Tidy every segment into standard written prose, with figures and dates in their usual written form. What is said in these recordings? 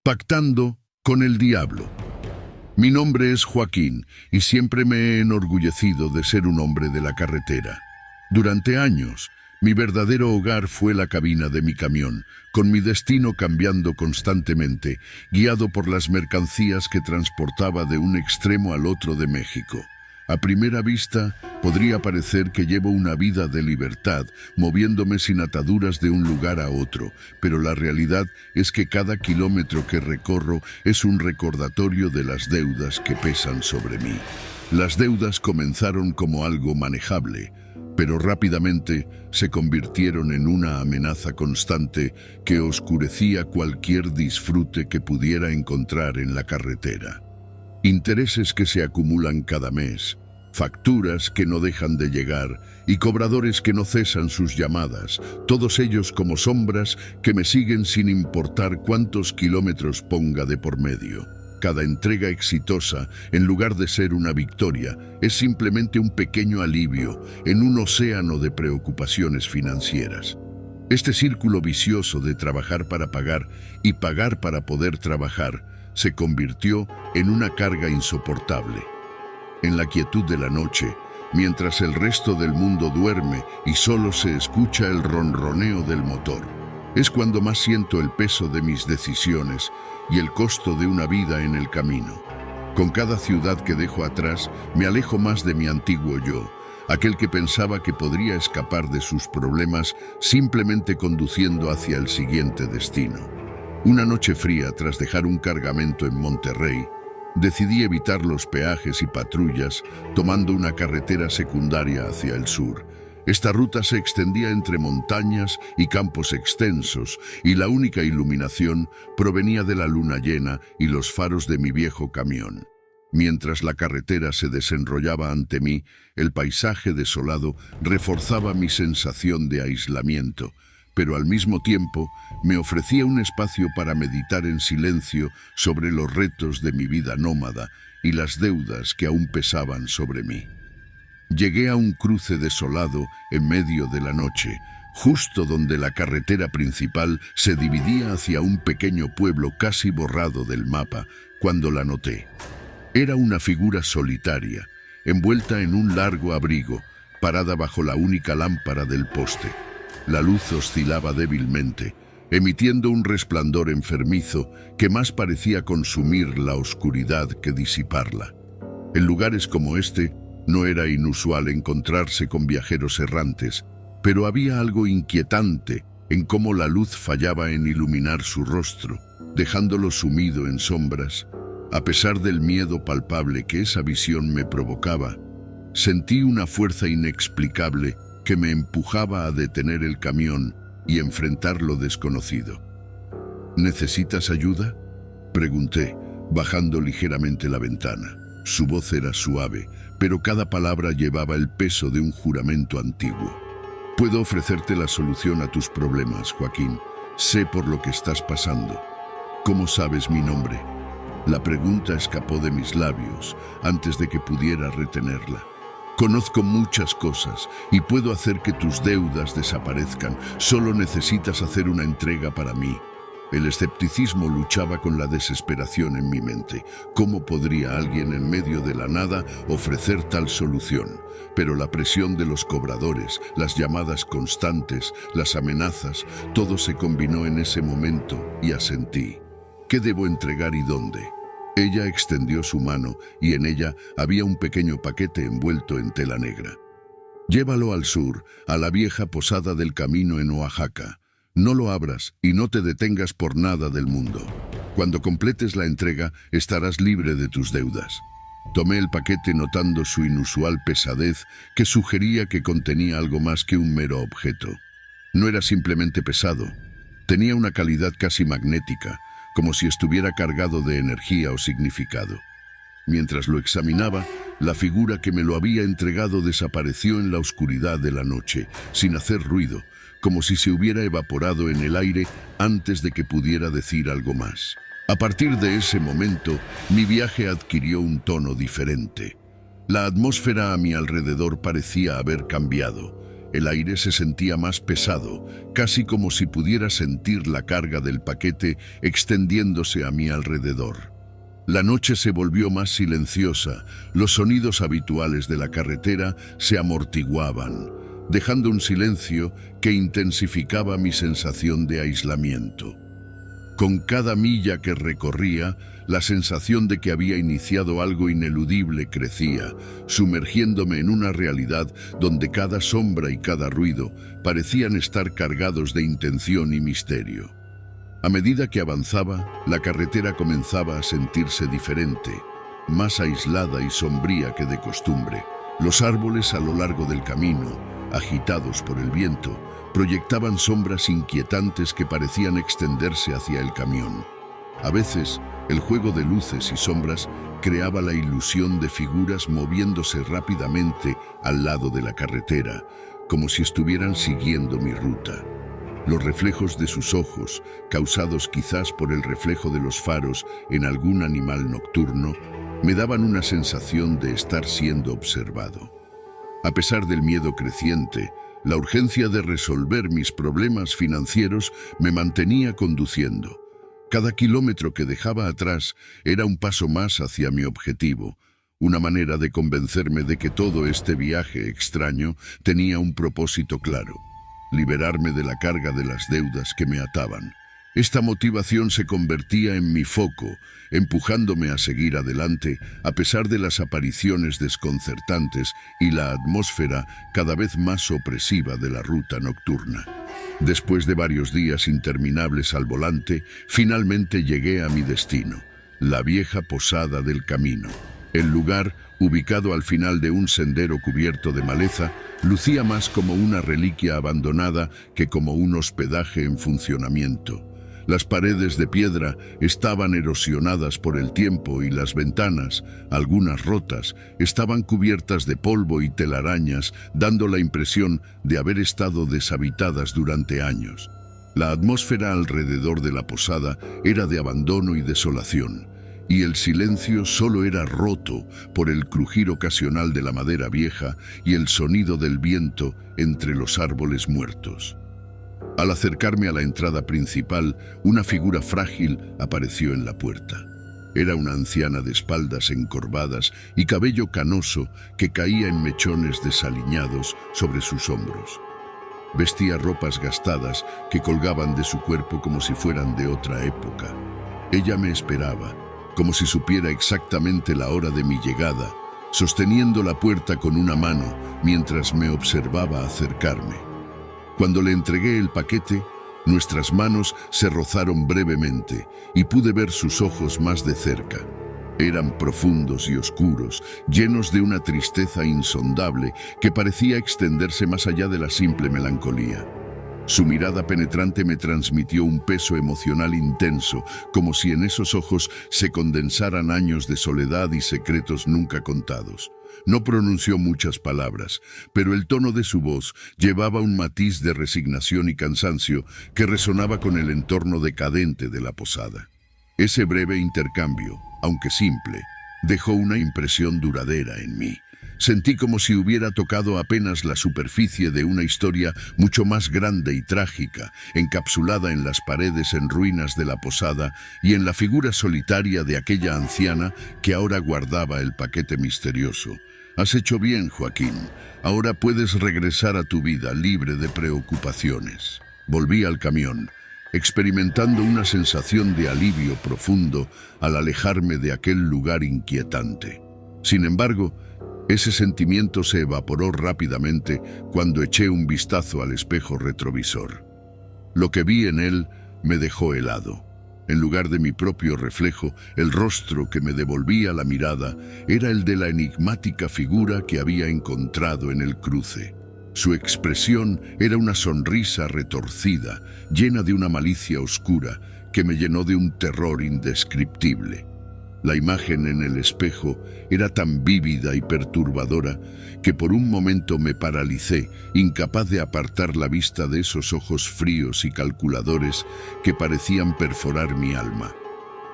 Pactando con el diablo. Mi nombre es Joaquín y siempre me he enorgullecido de ser un hombre de la carretera. Durante años, mi verdadero hogar fue la cabina de mi camión, con mi destino cambiando constantemente, guiado por las mercancías que transportaba de un extremo al otro de México. A primera vista, podría parecer que llevo una vida de libertad, moviéndome sin ataduras de un lugar a otro, pero la realidad es que cada kilómetro que recorro es un recordatorio de las deudas que pesan sobre mí. Las deudas comenzaron como algo manejable, pero rápidamente se convirtieron en una amenaza constante que oscurecía cualquier disfrute que pudiera encontrar en la carretera. Intereses que se acumulan cada mes, facturas que no dejan de llegar y cobradores que no cesan sus llamadas, todos ellos como sombras que me siguen sin importar cuántos kilómetros ponga de por medio. Cada entrega exitosa, en lugar de ser una victoria, es simplemente un pequeño alivio en un océano de preocupaciones financieras. Este círculo vicioso de trabajar para pagar y pagar para poder trabajar se convirtió en una carga insoportable. En la quietud de la noche, mientras el resto del mundo duerme y solo se escucha el ronroneo del motor, es cuando más siento el peso de mis decisiones y el costo de una vida en el camino. Con cada ciudad que dejo atrás, me alejo más de mi antiguo yo, aquel que pensaba que podría escapar de sus problemas simplemente conduciendo hacia el siguiente destino. Una noche fría, tras dejar un cargamento en Monterrey, decidí evitar los peajes y patrullas, tomando una carretera secundaria hacia el sur. Esta ruta se extendía entre montañas y campos extensos, y la única iluminación provenía de la luna llena y los faros de mi viejo camión. Mientras la carretera se desenrollaba ante mí, el paisaje desolado reforzaba mi sensación de aislamiento, pero al mismo tiempo me ofrecía un espacio para meditar en silencio sobre los retos de mi vida nómada y las deudas que aún pesaban sobre mí. Llegué a un cruce desolado en medio de la noche, justo donde la carretera principal se dividía hacia un pequeño pueblo casi borrado del mapa, cuando la noté. Era una figura solitaria, envuelta en un largo abrigo, parada bajo la única lámpara del poste. La luz oscilaba débilmente, emitiendo un resplandor enfermizo que más parecía consumir la oscuridad que disiparla. En lugares como este, no era inusual encontrarse con viajeros errantes, pero había algo inquietante en cómo la luz fallaba en iluminar su rostro, dejándolo sumido en sombras. A pesar del miedo palpable que esa visión me provocaba, sentí una fuerza inexplicable que me empujaba a detener el camión y enfrentar lo desconocido. ¿Necesitas ayuda?, pregunté, bajando ligeramente la ventana. Su voz era suave, pero cada palabra llevaba el peso de un juramento antiguo. Puedo ofrecerte la solución a tus problemas, Joaquín. Sé por lo que estás pasando. ¿Cómo sabes mi nombre? La pregunta escapó de mis labios antes de que pudiera retenerla. Conozco muchas cosas y puedo hacer que tus deudas desaparezcan. Solo necesitas hacer una entrega para mí. El escepticismo luchaba con la desesperación en mi mente. ¿Cómo podría alguien en medio de la nada ofrecer tal solución? Pero la presión de los cobradores, las llamadas constantes, las amenazas, todo se combinó en ese momento y asentí. ¿Qué debo entregar y dónde? Ella extendió su mano y en ella había un pequeño paquete envuelto en tela negra. Llévalo al sur, a la vieja posada del camino en Oaxaca. No lo abras y no te detengas por nada del mundo. Cuando completes la entrega, estarás libre de tus deudas. Tomé el paquete notando su inusual pesadez que sugería que contenía algo más que un mero objeto. No era simplemente pesado, tenía una calidad casi magnética, como si estuviera cargado de energía o significado. Mientras lo examinaba, la figura que me lo había entregado desapareció en la oscuridad de la noche, sin hacer ruido, como si se hubiera evaporado en el aire antes de que pudiera decir algo más. A partir de ese momento, mi viaje adquirió un tono diferente. La atmósfera a mi alrededor parecía haber cambiado. El aire se sentía más pesado, casi como si pudiera sentir la carga del paquete extendiéndose a mi alrededor. La noche se volvió más silenciosa, los sonidos habituales de la carretera se amortiguaban, dejando un silencio que intensificaba mi sensación de aislamiento. Con cada milla que recorría, la sensación de que había iniciado algo ineludible crecía, sumergiéndome en una realidad donde cada sombra y cada ruido parecían estar cargados de intención y misterio. A medida que avanzaba, la carretera comenzaba a sentirse diferente, más aislada y sombría que de costumbre. Los árboles a lo largo del camino, agitados por el viento, proyectaban sombras inquietantes que parecían extenderse hacia el camión. A veces, el juego de luces y sombras creaba la ilusión de figuras moviéndose rápidamente al lado de la carretera, como si estuvieran siguiendo mi ruta. Los reflejos de sus ojos, causados quizás por el reflejo de los faros en algún animal nocturno, me daban una sensación de estar siendo observado. A pesar del miedo creciente, la urgencia de resolver mis problemas financieros me mantenía conduciendo. Cada kilómetro que dejaba atrás era un paso más hacia mi objetivo, una manera de convencerme de que todo este viaje extraño tenía un propósito claro: liberarme de la carga de las deudas que me ataban. Esta motivación se convertía en mi foco, empujándome a seguir adelante a pesar de las apariciones desconcertantes y la atmósfera cada vez más opresiva de la ruta nocturna. Después de varios días interminables al volante, finalmente llegué a mi destino, la vieja posada del camino. El lugar, ubicado al final de un sendero cubierto de maleza, lucía más como una reliquia abandonada que como un hospedaje en funcionamiento. Las paredes de piedra estaban erosionadas por el tiempo y las ventanas, algunas rotas, estaban cubiertas de polvo y telarañas, dando la impresión de haber estado deshabitadas durante años. La atmósfera alrededor de la posada era de abandono y desolación, y el silencio solo era roto por el crujir ocasional de la madera vieja y el sonido del viento entre los árboles muertos. Al acercarme a la entrada principal, una figura frágil apareció en la puerta. Era una anciana de espaldas encorvadas y cabello canoso que caía en mechones desaliñados sobre sus hombros. Vestía ropas gastadas que colgaban de su cuerpo como si fueran de otra época. Ella me esperaba, como si supiera exactamente la hora de mi llegada, sosteniendo la puerta con una mano mientras me observaba acercarme. Cuando le entregué el paquete, nuestras manos se rozaron brevemente y pude ver sus ojos más de cerca. Eran profundos y oscuros, llenos de una tristeza insondable que parecía extenderse más allá de la simple melancolía. Su mirada penetrante me transmitió un peso emocional intenso, como si en esos ojos se condensaran años de soledad y secretos nunca contados. No pronunció muchas palabras, pero el tono de su voz llevaba un matiz de resignación y cansancio que resonaba con el entorno decadente de la posada. Ese breve intercambio, aunque simple, dejó una impresión duradera en mí. Sentí como si hubiera tocado apenas la superficie de una historia mucho más grande y trágica, encapsulada en las paredes en ruinas de la posada y en la figura solitaria de aquella anciana que ahora guardaba el paquete misterioso. Has hecho bien, Joaquín. Ahora puedes regresar a tu vida libre de preocupaciones. Volví al camión, experimentando una sensación de alivio profundo al alejarme de aquel lugar inquietante. Sin embargo, ese sentimiento se evaporó rápidamente cuando eché un vistazo al espejo retrovisor. Lo que vi en él me dejó helado. En lugar de mi propio reflejo, el rostro que me devolvía la mirada era el de la enigmática figura que había encontrado en el cruce. Su expresión era una sonrisa retorcida, llena de una malicia oscura, que me llenó de un terror indescriptible. La imagen en el espejo era tan vívida y perturbadora que por un momento me paralicé, incapaz de apartar la vista de esos ojos fríos y calculadores que parecían perforar mi alma.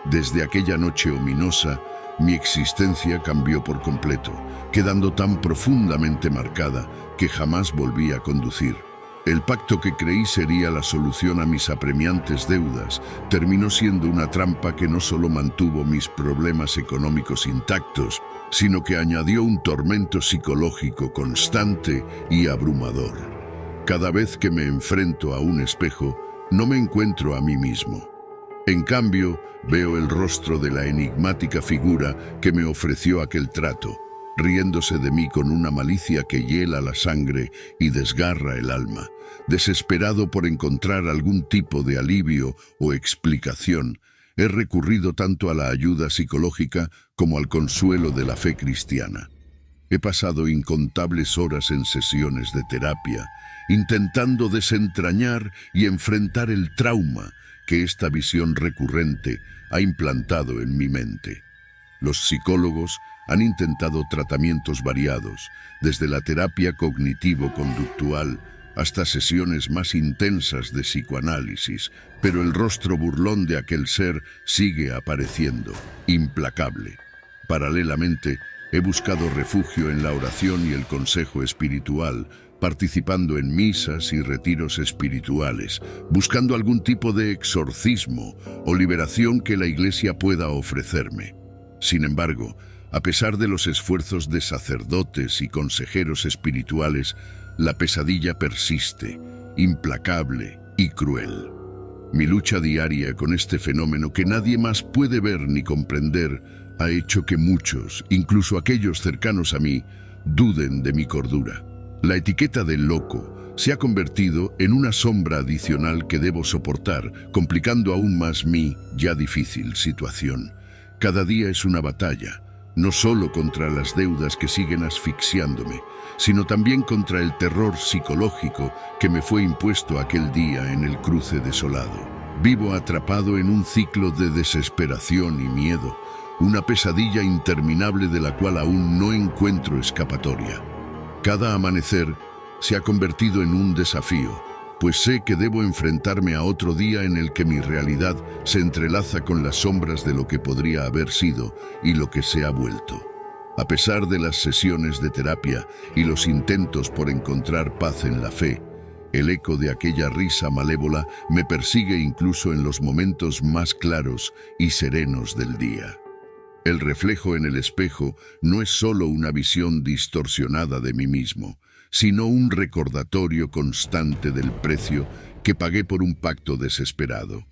Desde aquella noche ominosa, Mi existencia cambió por completo, quedando tan profundamente marcada que jamás volví a conducir. El pacto que creí sería la solución a mis apremiantes deudas terminó siendo una trampa que no solo mantuvo mis problemas económicos intactos, sino que añadió un tormento psicológico constante y abrumador. Cada vez que me enfrento a un espejo, no me encuentro a mí mismo. En cambio, veo el rostro de la enigmática figura que me ofreció aquel trato, riéndose de mí con una malicia que hiela la sangre y desgarra el alma. Desesperado por encontrar algún tipo de alivio o explicación, he recurrido tanto a la ayuda psicológica como al consuelo de la fe cristiana. He pasado incontables horas en sesiones de terapia, intentando desentrañar y enfrentar el trauma que esta visión recurrente ha implantado en mi mente. Los psicólogos han intentado tratamientos variados, desde la terapia cognitivo-conductual hasta sesiones más intensas de psicoanálisis, pero el rostro burlón de aquel ser sigue apareciendo, implacable. Paralelamente, he buscado refugio en la oración y el consejo espiritual, participando en misas y retiros espirituales, buscando algún tipo de exorcismo o liberación que la Iglesia pueda ofrecerme. Sin embargo, a pesar de los esfuerzos de sacerdotes y consejeros espirituales, la pesadilla persiste, implacable y cruel. Mi lucha diaria con este fenómeno que nadie más puede ver ni comprender ha hecho que muchos, incluso aquellos cercanos a mí, duden de mi cordura. La etiqueta del loco se ha convertido en una sombra adicional que debo soportar, complicando aún más mi ya difícil situación. Cada día es una batalla, no solo contra las deudas que siguen asfixiándome, sino también contra el terror psicológico que me fue impuesto aquel día en el cruce desolado. Vivo atrapado en un ciclo de desesperación y miedo, una pesadilla interminable de la cual aún no encuentro escapatoria. Cada amanecer se ha convertido en un desafío, pues sé que debo enfrentarme a otro día en el que mi realidad se entrelaza con las sombras de lo que podría haber sido y lo que se ha vuelto. A pesar de las sesiones de terapia y los intentos por encontrar paz en la fe, el eco de aquella risa malévola me persigue incluso en los momentos más claros y serenos del día. El reflejo en el espejo no es solo una visión distorsionada de mí mismo, sino un recordatorio constante del precio que pagué por un pacto desesperado.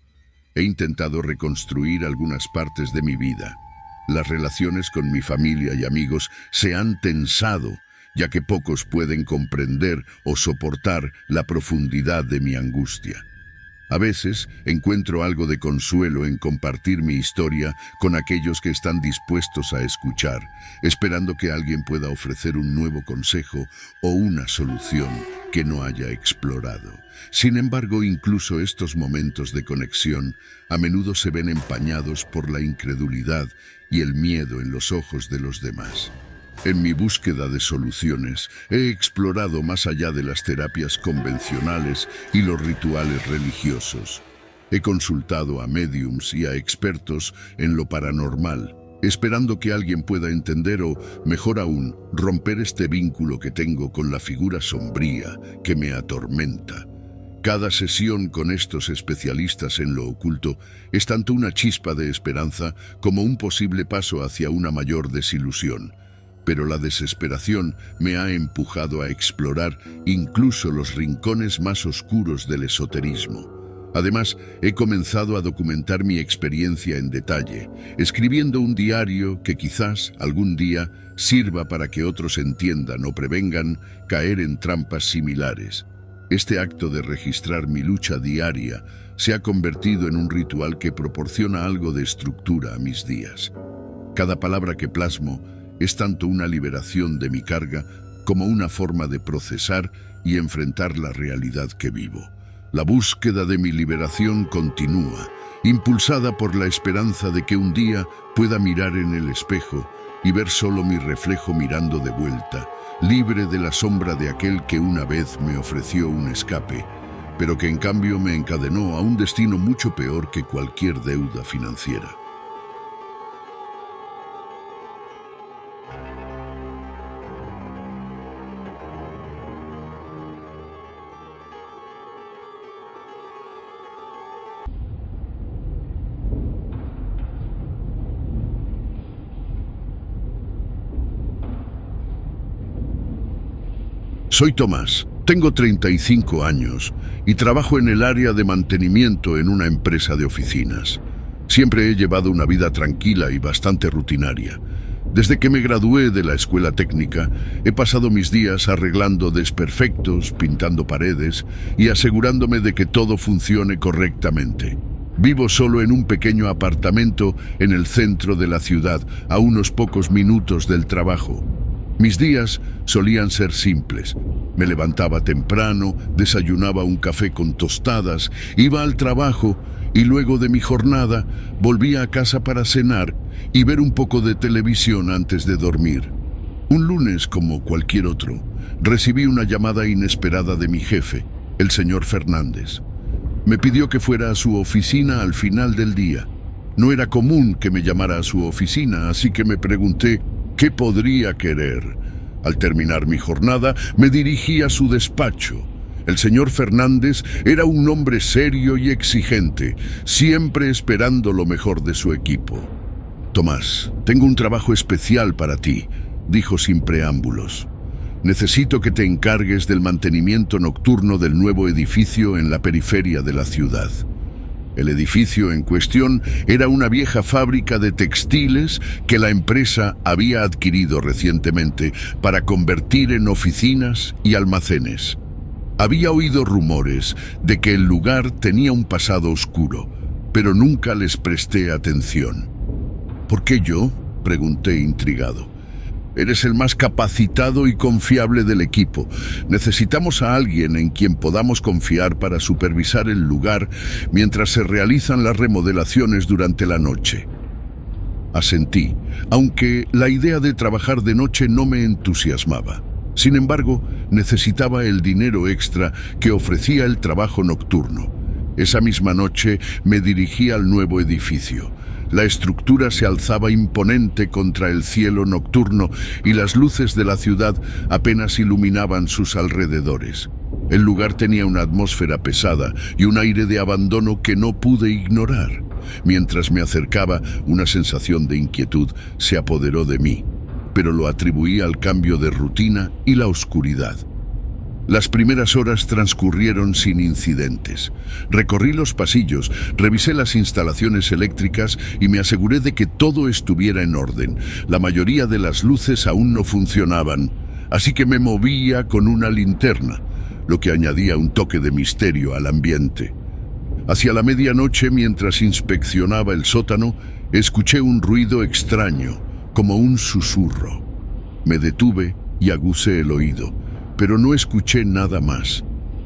He intentado reconstruir algunas partes de mi vida. Las relaciones con mi familia y amigos se han tensado, ya que pocos pueden comprender o soportar la profundidad de mi angustia. A veces encuentro algo de consuelo en compartir mi historia con aquellos que están dispuestos a escuchar, esperando que alguien pueda ofrecer un nuevo consejo o una solución que no haya explorado. Sin embargo, incluso estos momentos de conexión a menudo se ven empañados por la incredulidad y el miedo en los ojos de los demás. En mi búsqueda de soluciones, he explorado más allá de las terapias convencionales y los rituales religiosos. He consultado a médiums y a expertos en lo paranormal, esperando que alguien pueda entender o, mejor aún, romper este vínculo que tengo con la figura sombría que me atormenta. Cada sesión con estos especialistas en lo oculto es tanto una chispa de esperanza como un posible paso hacia una mayor desilusión. Pero la desesperación me ha empujado a explorar incluso los rincones más oscuros del esoterismo. Además, he comenzado a documentar mi experiencia en detalle, escribiendo un diario que quizás algún día sirva para que otros entiendan o prevengan caer en trampas similares. Este acto de registrar mi lucha diaria se ha convertido en un ritual que proporciona algo de estructura a mis días. Cada palabra que plasmo es tanto una liberación de mi carga como una forma de procesar y enfrentar la realidad que vivo. La búsqueda de mi liberación continúa, impulsada por la esperanza de que un día pueda mirar en el espejo y ver solo mi reflejo mirando de vuelta, libre de la sombra de aquel que una vez me ofreció un escape, pero que en cambio me encadenó a un destino mucho peor que cualquier deuda financiera. Soy Tomás, tengo 35 años y trabajo en el área de mantenimiento en una empresa de oficinas. Siempre he llevado una vida tranquila y bastante rutinaria. Desde que me gradué de la escuela técnica, he pasado mis días arreglando desperfectos, pintando paredes y asegurándome de que todo funcione correctamente. Vivo solo en un pequeño apartamento en el centro de la ciudad, a unos pocos minutos del trabajo. Mis días solían ser simples. Me levantaba temprano, desayunaba un café con tostadas, iba al trabajo y luego de mi jornada volvía a casa para cenar y ver un poco de televisión antes de dormir. Un lunes, como cualquier otro, recibí una llamada inesperada de mi jefe, el señor Fernández. Me pidió que fuera a su oficina al final del día. No era común que me llamara a su oficina, así que me pregunté qué podría querer. Al terminar mi jornada, me dirigí a su despacho. El señor Fernández era un hombre serio y exigente, siempre esperando lo mejor de su equipo. Tomás, tengo un trabajo especial para ti, dijo sin preámbulos. Necesito que te encargues del mantenimiento nocturno del nuevo edificio en la periferia de la ciudad. El edificio en cuestión era una vieja fábrica de textiles que la empresa había adquirido recientemente para convertir en oficinas y almacenes. Había oído rumores de que el lugar tenía un pasado oscuro, pero nunca les presté atención. ¿Por qué yo?, pregunté intrigado. Eres el más capacitado y confiable del equipo. Necesitamos a alguien en quien podamos confiar para supervisar el lugar mientras se realizan las remodelaciones durante la noche. Asentí, aunque la idea de trabajar de noche no me entusiasmaba. Sin embargo, necesitaba el dinero extra que ofrecía el trabajo nocturno. Esa misma noche me dirigí al nuevo edificio. La estructura se alzaba imponente contra el cielo nocturno y las luces de la ciudad apenas iluminaban sus alrededores. El lugar tenía una atmósfera pesada y un aire de abandono que no pude ignorar. Mientras me acercaba, una sensación de inquietud se apoderó de mí, pero lo atribuí al cambio de rutina y la oscuridad. Las primeras horas transcurrieron sin incidentes. Recorrí los pasillos, revisé las instalaciones eléctricas y me aseguré de que todo estuviera en orden. La mayoría de las luces aún no funcionaban, así que me movía con una linterna, lo que añadía un toque de misterio al ambiente. Hacia la medianoche, mientras inspeccionaba el sótano, escuché un ruido extraño, como un susurro. Me detuve y aguzé el oído, pero no escuché nada más.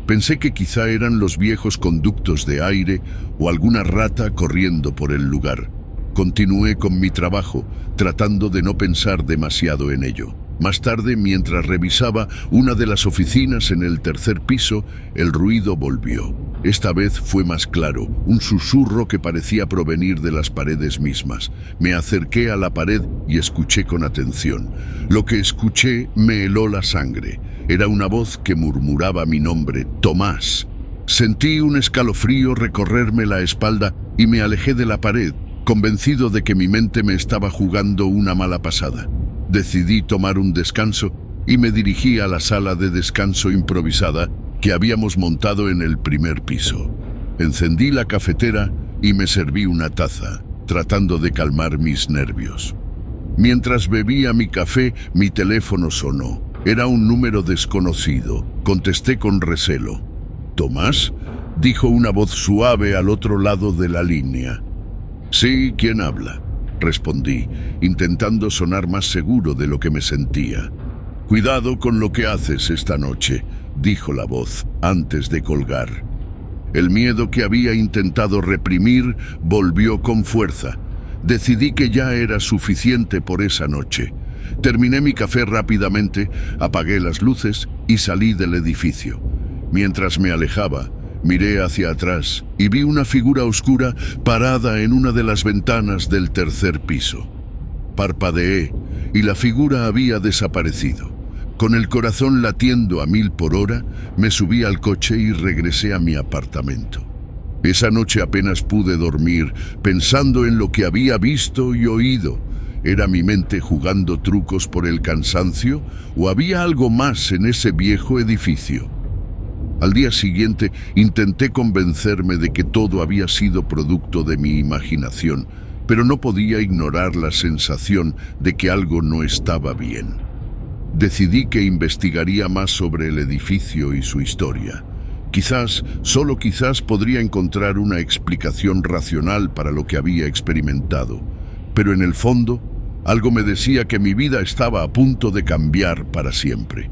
Pensé que quizá eran los viejos conductos de aire o alguna rata corriendo por el lugar. Continué con mi trabajo, tratando de no pensar demasiado en ello. Más tarde, mientras revisaba una de las oficinas en el tercer piso, el ruido volvió. Esta vez fue más claro, un susurro que parecía provenir de las paredes mismas. Me acerqué a la pared y escuché con atención. Lo que escuché me heló la sangre. Era una voz que murmuraba mi nombre, Tomás. Sentí un escalofrío recorrerme la espalda y me alejé de la pared, convencido de que mi mente me estaba jugando una mala pasada. Decidí tomar un descanso y me dirigí a la sala de descanso improvisada que habíamos montado en el primer piso. Encendí la cafetera y me serví una taza, tratando de calmar mis nervios. Mientras bebía mi café, mi teléfono sonó. Era un número desconocido. Contesté con recelo. «¿Tomás?», dijo una voz suave al otro lado de la línea. «Sí, ¿quién habla?», respondí, intentando sonar más seguro de lo que me sentía. «Cuidado con lo que haces esta noche», dijo la voz antes de colgar. El miedo que había intentado reprimir volvió con fuerza. Decidí que ya era suficiente por esa noche. Terminé mi café rápidamente, apagué las luces y salí del edificio. Mientras me alejaba, miré hacia atrás y vi una figura oscura parada en una de las ventanas del tercer piso. Parpadeé y la figura había desaparecido. Con el corazón latiendo a 1000 por hora, me subí al coche y regresé a mi apartamento. Esa noche apenas pude dormir, pensando en lo que había visto y oído. ¿Era mi mente jugando trucos por el cansancio o había algo más en ese viejo edificio? Al día siguiente intenté convencerme de que todo había sido producto de mi imaginación, pero no podía ignorar la sensación de que algo no estaba bien. Decidí que investigaría más sobre el edificio y su historia. Quizás, solo quizás, podría encontrar una explicación racional para lo que había experimentado. Pero en el fondo, algo me decía que mi vida estaba a punto de cambiar para siempre.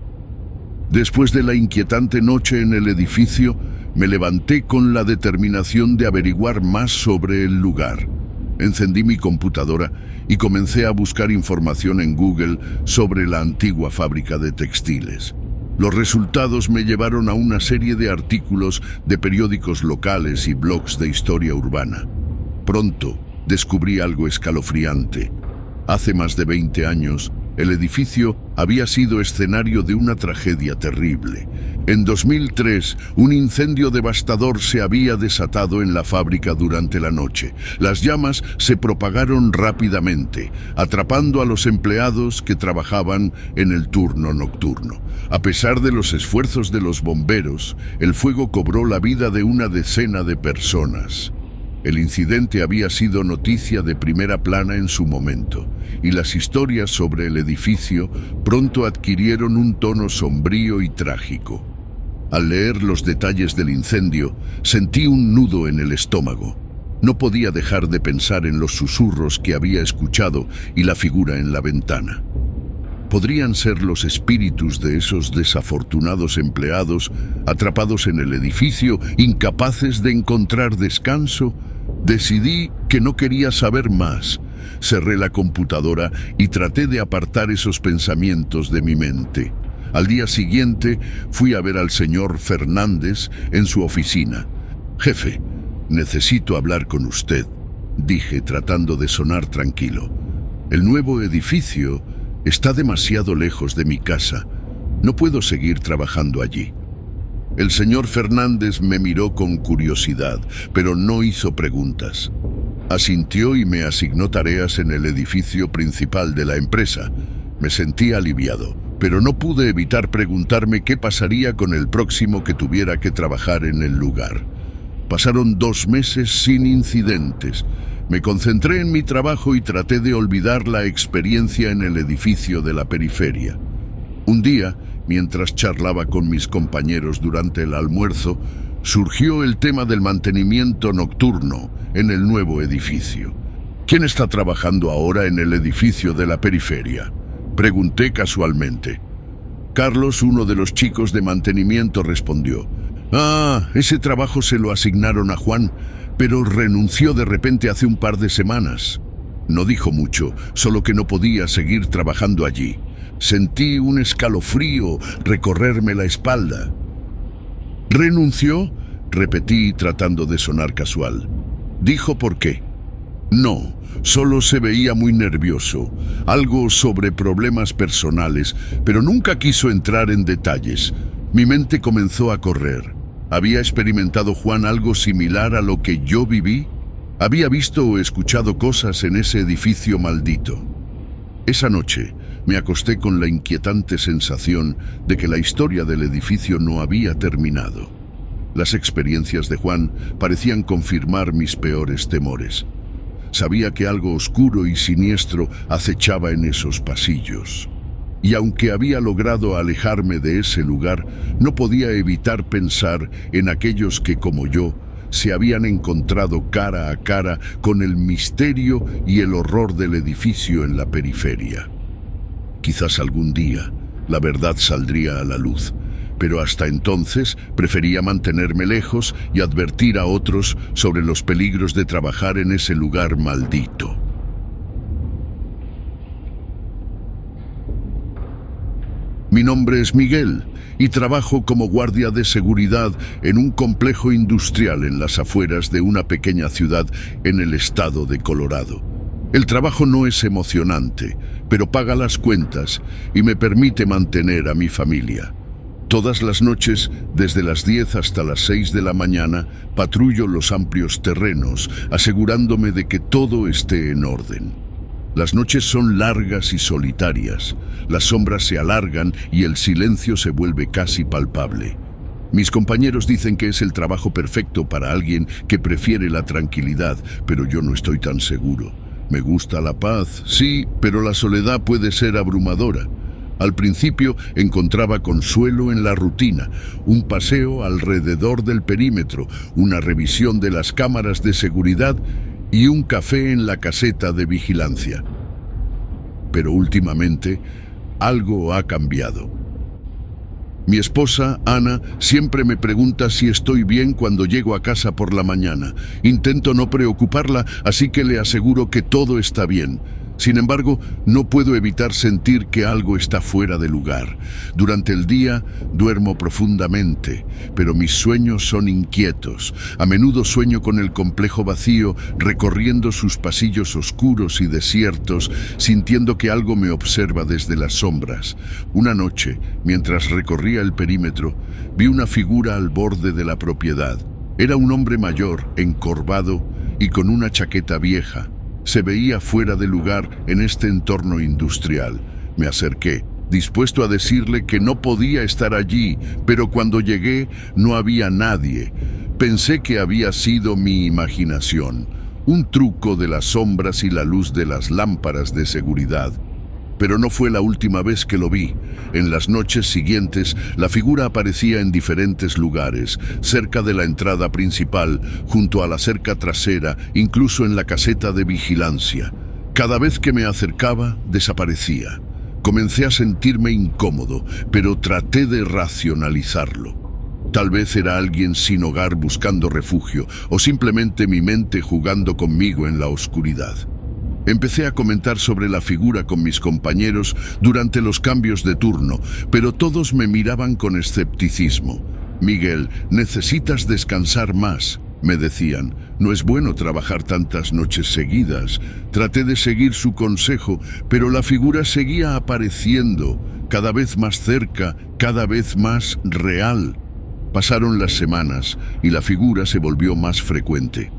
Después de la inquietante noche en el edificio, me levanté con la determinación de averiguar más sobre el lugar. Encendí mi computadora y comencé a buscar información en Google sobre la antigua fábrica de textiles. Los resultados me llevaron a una serie de artículos de periódicos locales y blogs de historia urbana. Pronto descubrí algo escalofriante. Hace más de 20 años, el edificio había sido escenario de una tragedia terrible. En 2003, un incendio devastador se había desatado en la fábrica durante la noche. Las llamas se propagaron rápidamente, atrapando a los empleados que trabajaban en el turno nocturno. A pesar de los esfuerzos de los bomberos, el fuego cobró la vida de una decena de personas. El incidente había sido noticia de primera plana en su momento, y las historias sobre el edificio pronto adquirieron un tono sombrío y trágico. Al leer los detalles del incendio, sentí un nudo en el estómago. No podía dejar de pensar en los susurros que había escuchado y la figura en la ventana. ¿Podrían ser los espíritus de esos desafortunados empleados atrapados en el edificio, incapaces de encontrar descanso? Decidí que no quería saber más. Cerré la computadora y traté de apartar esos pensamientos de mi mente. Al día siguiente fui a ver al señor Fernández en su oficina. «Jefe, necesito hablar con usted», dije tratando de sonar tranquilo. «El nuevo edificio está demasiado lejos de mi casa. No puedo seguir trabajando allí». El señor Fernández me miró con curiosidad, pero no hizo preguntas. Asintió y me asignó tareas en el edificio principal de la empresa. Me sentí aliviado, pero no pude evitar preguntarme qué pasaría con el próximo que tuviera que trabajar en el lugar. Pasaron 2 meses sin incidentes. Me concentré en mi trabajo y traté de olvidar la experiencia en el edificio de la periferia. Un día, mientras charlaba con mis compañeros durante el almuerzo, surgió el tema del mantenimiento nocturno en el nuevo edificio. «¿Quién está trabajando ahora en el edificio de la periferia?», pregunté casualmente. Carlos, uno de los chicos de mantenimiento, respondió: «Ese trabajo se lo asignaron a Juan, pero renunció de repente hace un par de semanas». No dijo mucho, solo que no podía seguir trabajando allí. Sentí un escalofrío recorrerme la espalda. «¿Renunció?», repetí tratando de sonar casual. «¿Dijo por qué?». «No, solo se veía muy nervioso, algo sobre problemas personales, pero nunca quiso entrar en detalles». Mi mente comenzó a correr. ¿Había experimentado Juan algo similar a lo que yo viví? Había visto o escuchado cosas en ese edificio maldito. Esa noche me acosté con la inquietante sensación de que la historia del edificio no había terminado. Las experiencias de Juan parecían confirmar mis peores temores. Sabía que algo oscuro y siniestro acechaba en esos pasillos. Y aunque había logrado alejarme de ese lugar, no podía evitar pensar en aquellos que, como yo, se habían encontrado cara a cara con el misterio y el horror del edificio en la periferia. Quizás algún día la verdad saldría a la luz, pero hasta entonces prefería mantenerme lejos y advertir a otros sobre los peligros de trabajar en ese lugar maldito. Mi nombre es Miguel y trabajo como guardia de seguridad en un complejo industrial en las afueras de una pequeña ciudad en el estado de Colorado. El trabajo no es emocionante, pero paga las cuentas y me permite mantener a mi familia. Todas las noches, desde las 10 hasta las 6 de la mañana, patrullo los amplios terrenos, asegurándome de que todo esté en orden. Las noches son largas y solitarias, las sombras se alargan y el silencio se vuelve casi palpable. Mis compañeros dicen que es el trabajo perfecto para alguien que prefiere la tranquilidad, pero yo no estoy tan seguro. Me gusta la paz, sí, pero la soledad puede ser abrumadora. Al principio encontraba consuelo en la rutina, un paseo alrededor del perímetro, una revisión de las cámaras de seguridad y un café en la caseta de vigilancia. Pero últimamente, algo ha cambiado. Mi esposa, Ana, siempre me pregunta si estoy bien cuando llego a casa por la mañana. Intento no preocuparla, así que le aseguro que todo está bien. Sin embargo, no puedo evitar sentir que algo está fuera de lugar. Durante el día duermo profundamente, pero mis sueños son inquietos. A menudo sueño con el complejo vacío, recorriendo sus pasillos oscuros y desiertos, sintiendo que algo me observa desde las sombras. Una noche, mientras recorría el perímetro, vi una figura al borde de la propiedad. Era un hombre mayor, encorvado y con una chaqueta vieja. Se veía fuera de lugar en este entorno industrial. Me acerqué, dispuesto a decirle que no podía estar allí, pero cuando llegué no había nadie. Pensé que había sido mi imaginación, un truco de las sombras y la luz de las lámparas de seguridad. Pero no fue la última vez que lo vi. En las noches siguientes, la figura aparecía en diferentes lugares, cerca de la entrada principal, junto a la cerca trasera, incluso en la caseta de vigilancia. Cada vez que me acercaba, desaparecía. Comencé a sentirme incómodo, pero traté de racionalizarlo. Tal vez era alguien sin hogar buscando refugio, o simplemente mi mente jugando conmigo en la oscuridad. Empecé a comentar sobre la figura con mis compañeros durante los cambios de turno, pero todos me miraban con escepticismo. «Miguel, necesitas descansar más», me decían. «No es bueno trabajar tantas noches seguidas». Traté de seguir su consejo, pero la figura seguía apareciendo, cada vez más cerca, cada vez más real. Pasaron las semanas y la figura se volvió más frecuente.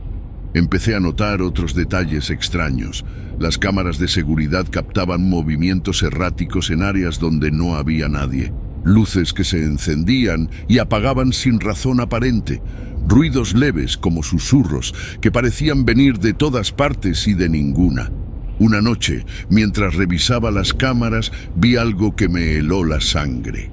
Empecé a notar otros detalles extraños. Las cámaras de seguridad captaban movimientos erráticos en áreas donde no había nadie. Luces que se encendían y apagaban sin razón aparente. Ruidos leves como susurros que parecían venir de todas partes y de ninguna. Una noche, mientras revisaba las cámaras, vi algo que me heló la sangre.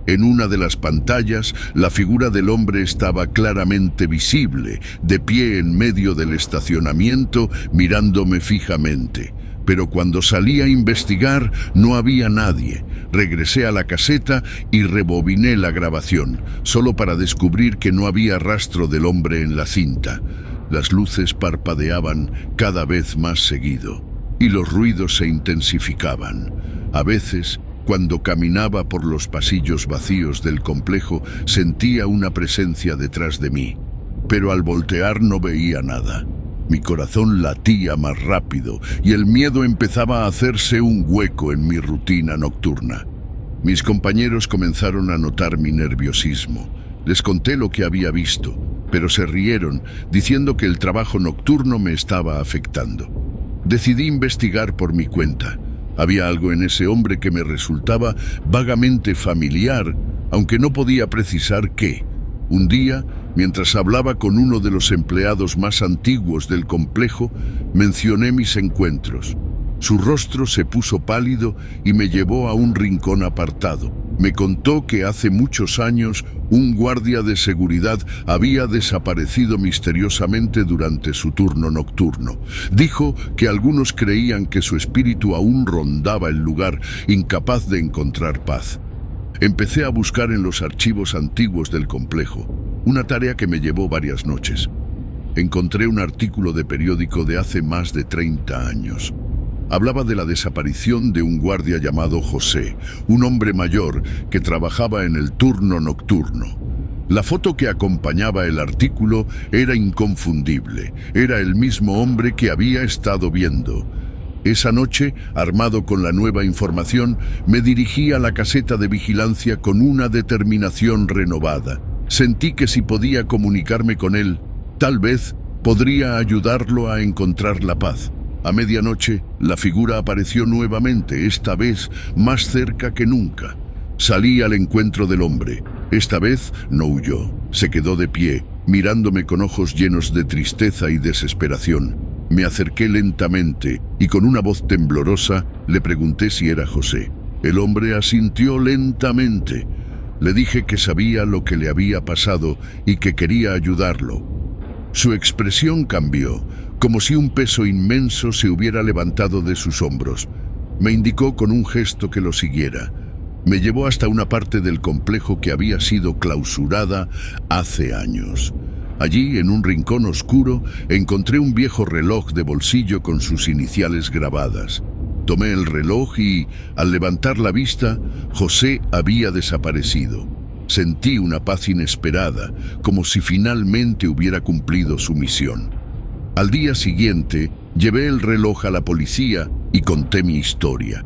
En una de las pantallas, la figura del hombre estaba claramente visible, de pie en medio del estacionamiento, mirándome fijamente. Pero cuando salí a investigar, no había nadie. Regresé a la caseta y rebobiné la grabación, solo para descubrir que no había rastro del hombre en la cinta. Las luces parpadeaban cada vez más seguido, y los ruidos se intensificaban. A veces, cuando caminaba por los pasillos vacíos del complejo, sentía una presencia detrás de mí, pero al voltear no veía nada. Mi corazón latía más rápido y el miedo empezaba a hacerse un hueco en mi rutina nocturna. Mis compañeros comenzaron a notar mi nerviosismo. Les conté lo que había visto, pero se rieron, diciendo que el trabajo nocturno me estaba afectando. Decidí investigar por mi cuenta. Había algo en ese hombre que me resultaba vagamente familiar, aunque no podía precisar qué. Un día, mientras hablaba con uno de los empleados más antiguos del complejo, mencioné mis encuentros. Su rostro se puso pálido y me llevó a un rincón apartado. Me contó que hace muchos años un guardia de seguridad había desaparecido misteriosamente durante su turno nocturno. Dijo que algunos creían que su espíritu aún rondaba el lugar, incapaz de encontrar paz. Empecé a buscar en los archivos antiguos del complejo, una tarea que me llevó varias noches. Encontré un artículo de periódico de hace más de 30 años. Hablaba de la desaparición de un guardia llamado José, un hombre mayor que trabajaba en el turno nocturno. La foto que acompañaba el artículo era inconfundible. Era el mismo hombre que había estado viendo. Esa noche, armado con la nueva información, me dirigí a la caseta de vigilancia con una determinación renovada. Sentí que si podía comunicarme con él, tal vez podría ayudarlo a encontrar la paz. A medianoche, la figura apareció nuevamente, esta vez más cerca que nunca. Salí al encuentro del hombre. Esta vez no huyó. Se quedó de pie, mirándome con ojos llenos de tristeza y desesperación. Me acerqué lentamente y con una voz temblorosa le pregunté si era José. El hombre asintió lentamente. Le dije que sabía lo que le había pasado y que quería ayudarlo. Su expresión cambió, como si un peso inmenso se hubiera levantado de sus hombros. Me indicó con un gesto que lo siguiera. Me llevó hasta una parte del complejo que había sido clausurada hace años. Allí, en un rincón oscuro, encontré un viejo reloj de bolsillo con sus iniciales grabadas. Tomé el reloj y, al levantar la vista, José había desaparecido. Sentí una paz inesperada, como si finalmente hubiera cumplido su misión. Al día siguiente, llevé el reloj a la policía y conté mi historia.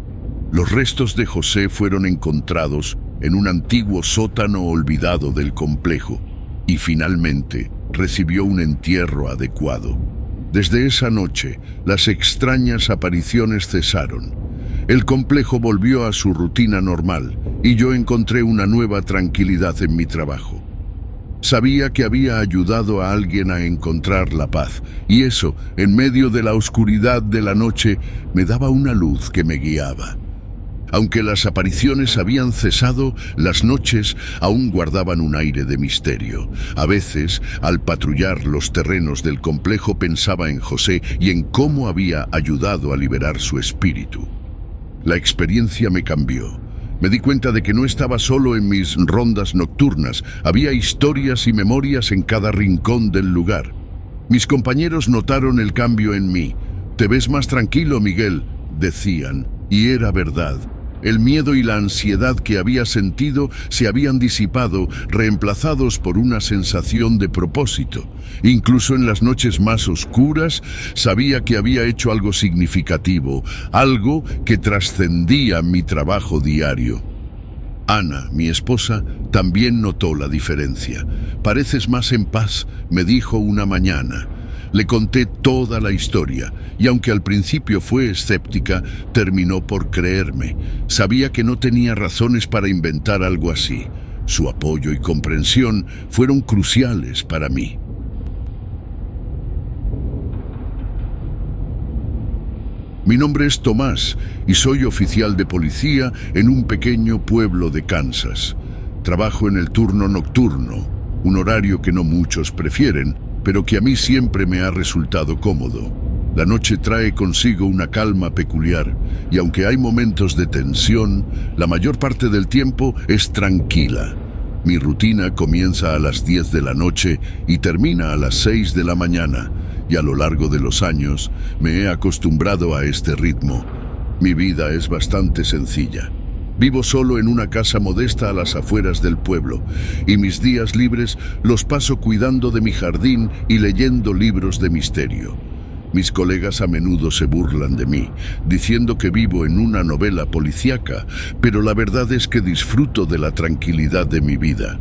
Los restos de José fueron encontrados en un antiguo sótano olvidado del complejo y finalmente recibió un entierro adecuado. Desde esa noche, las extrañas apariciones cesaron. El complejo volvió a su rutina normal y yo encontré una nueva tranquilidad en mi trabajo. Sabía que había ayudado a alguien a encontrar la paz y eso, en medio de la oscuridad de la noche, me daba una luz que me guiaba. Aunque las apariciones habían cesado, las noches aún guardaban un aire de misterio. A veces, al patrullar los terrenos del complejo, pensaba en José y en cómo había ayudado a liberar su espíritu. La experiencia me cambió. Me di cuenta de que no estaba solo en mis rondas nocturnas. Había historias y memorias en cada rincón del lugar. Mis compañeros notaron el cambio en mí. «Te ves más tranquilo, Miguel», decían, y era verdad. El miedo y la ansiedad que había sentido se habían disipado, reemplazados por una sensación de propósito. Incluso en las noches más oscuras, sabía que había hecho algo significativo, algo que trascendía mi trabajo diario. Ana, mi esposa, también notó la diferencia. «Pareces más en paz», me dijo una mañana. Le conté toda la historia, y aunque al principio fue escéptica, terminó por creerme. Sabía que no tenía razones para inventar algo así. Su apoyo y comprensión fueron cruciales para mí. Mi nombre es Tomás y soy oficial de policía en un pequeño pueblo de Kansas. Trabajo en el turno nocturno, un horario que no muchos prefieren, pero que a mí siempre me ha resultado cómodo. La noche trae consigo una calma peculiar, y aunque hay momentos de tensión, la mayor parte del tiempo es tranquila. Mi rutina comienza a las 10 de la noche y termina a las 6 de la mañana, y a lo largo de los años me he acostumbrado a este ritmo. Mi vida es bastante sencilla. Vivo solo en una casa modesta a las afueras del pueblo, y mis días libres los paso cuidando de mi jardín y leyendo libros de misterio. Mis colegas a menudo se burlan de mí, diciendo que vivo en una novela policíaca, pero la verdad es que disfruto de la tranquilidad de mi vida.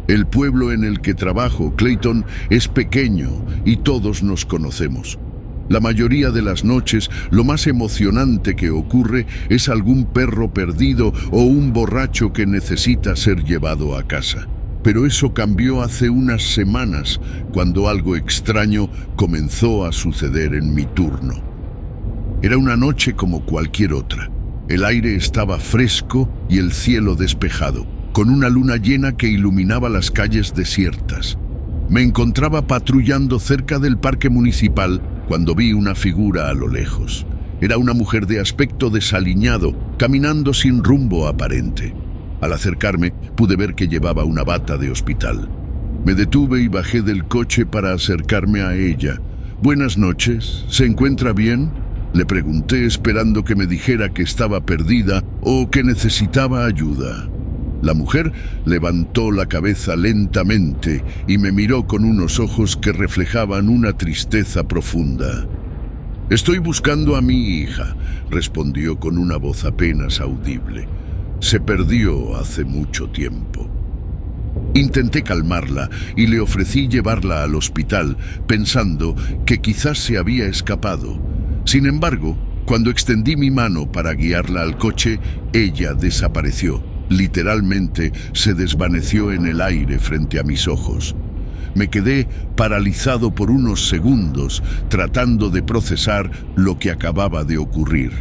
El pueblo en el que trabajo, Clayton, es pequeño y todos nos conocemos. La mayoría de las noches, lo más emocionante que ocurre es algún perro perdido o un borracho que necesita ser llevado a casa. Pero eso cambió hace unas semanas, cuando algo extraño comenzó a suceder en mi turno. Era una noche como cualquier otra. El aire estaba fresco y el cielo despejado, con una luna llena que iluminaba las calles desiertas. Me encontraba patrullando cerca del parque municipal cuando vi una figura a lo lejos. Era una mujer de aspecto desaliñado, caminando sin rumbo aparente. Al acercarme, pude ver que llevaba una bata de hospital. Me detuve y bajé del coche para acercarme a ella. «Buenas noches, ¿se encuentra bien?», le pregunté, esperando que me dijera que estaba perdida o que necesitaba ayuda. La mujer levantó la cabeza lentamente y me miró con unos ojos que reflejaban una tristeza profunda. «Estoy buscando a mi hija», respondió con una voz apenas audible. «Se perdió hace mucho tiempo». Intenté calmarla y le ofrecí llevarla al hospital, pensando que quizás se había escapado. Sin embargo, cuando extendí mi mano para guiarla al coche, ella desapareció. Literalmente se desvaneció en el aire frente a mis ojos. Me quedé paralizado por unos segundos, tratando de procesar lo que acababa de ocurrir.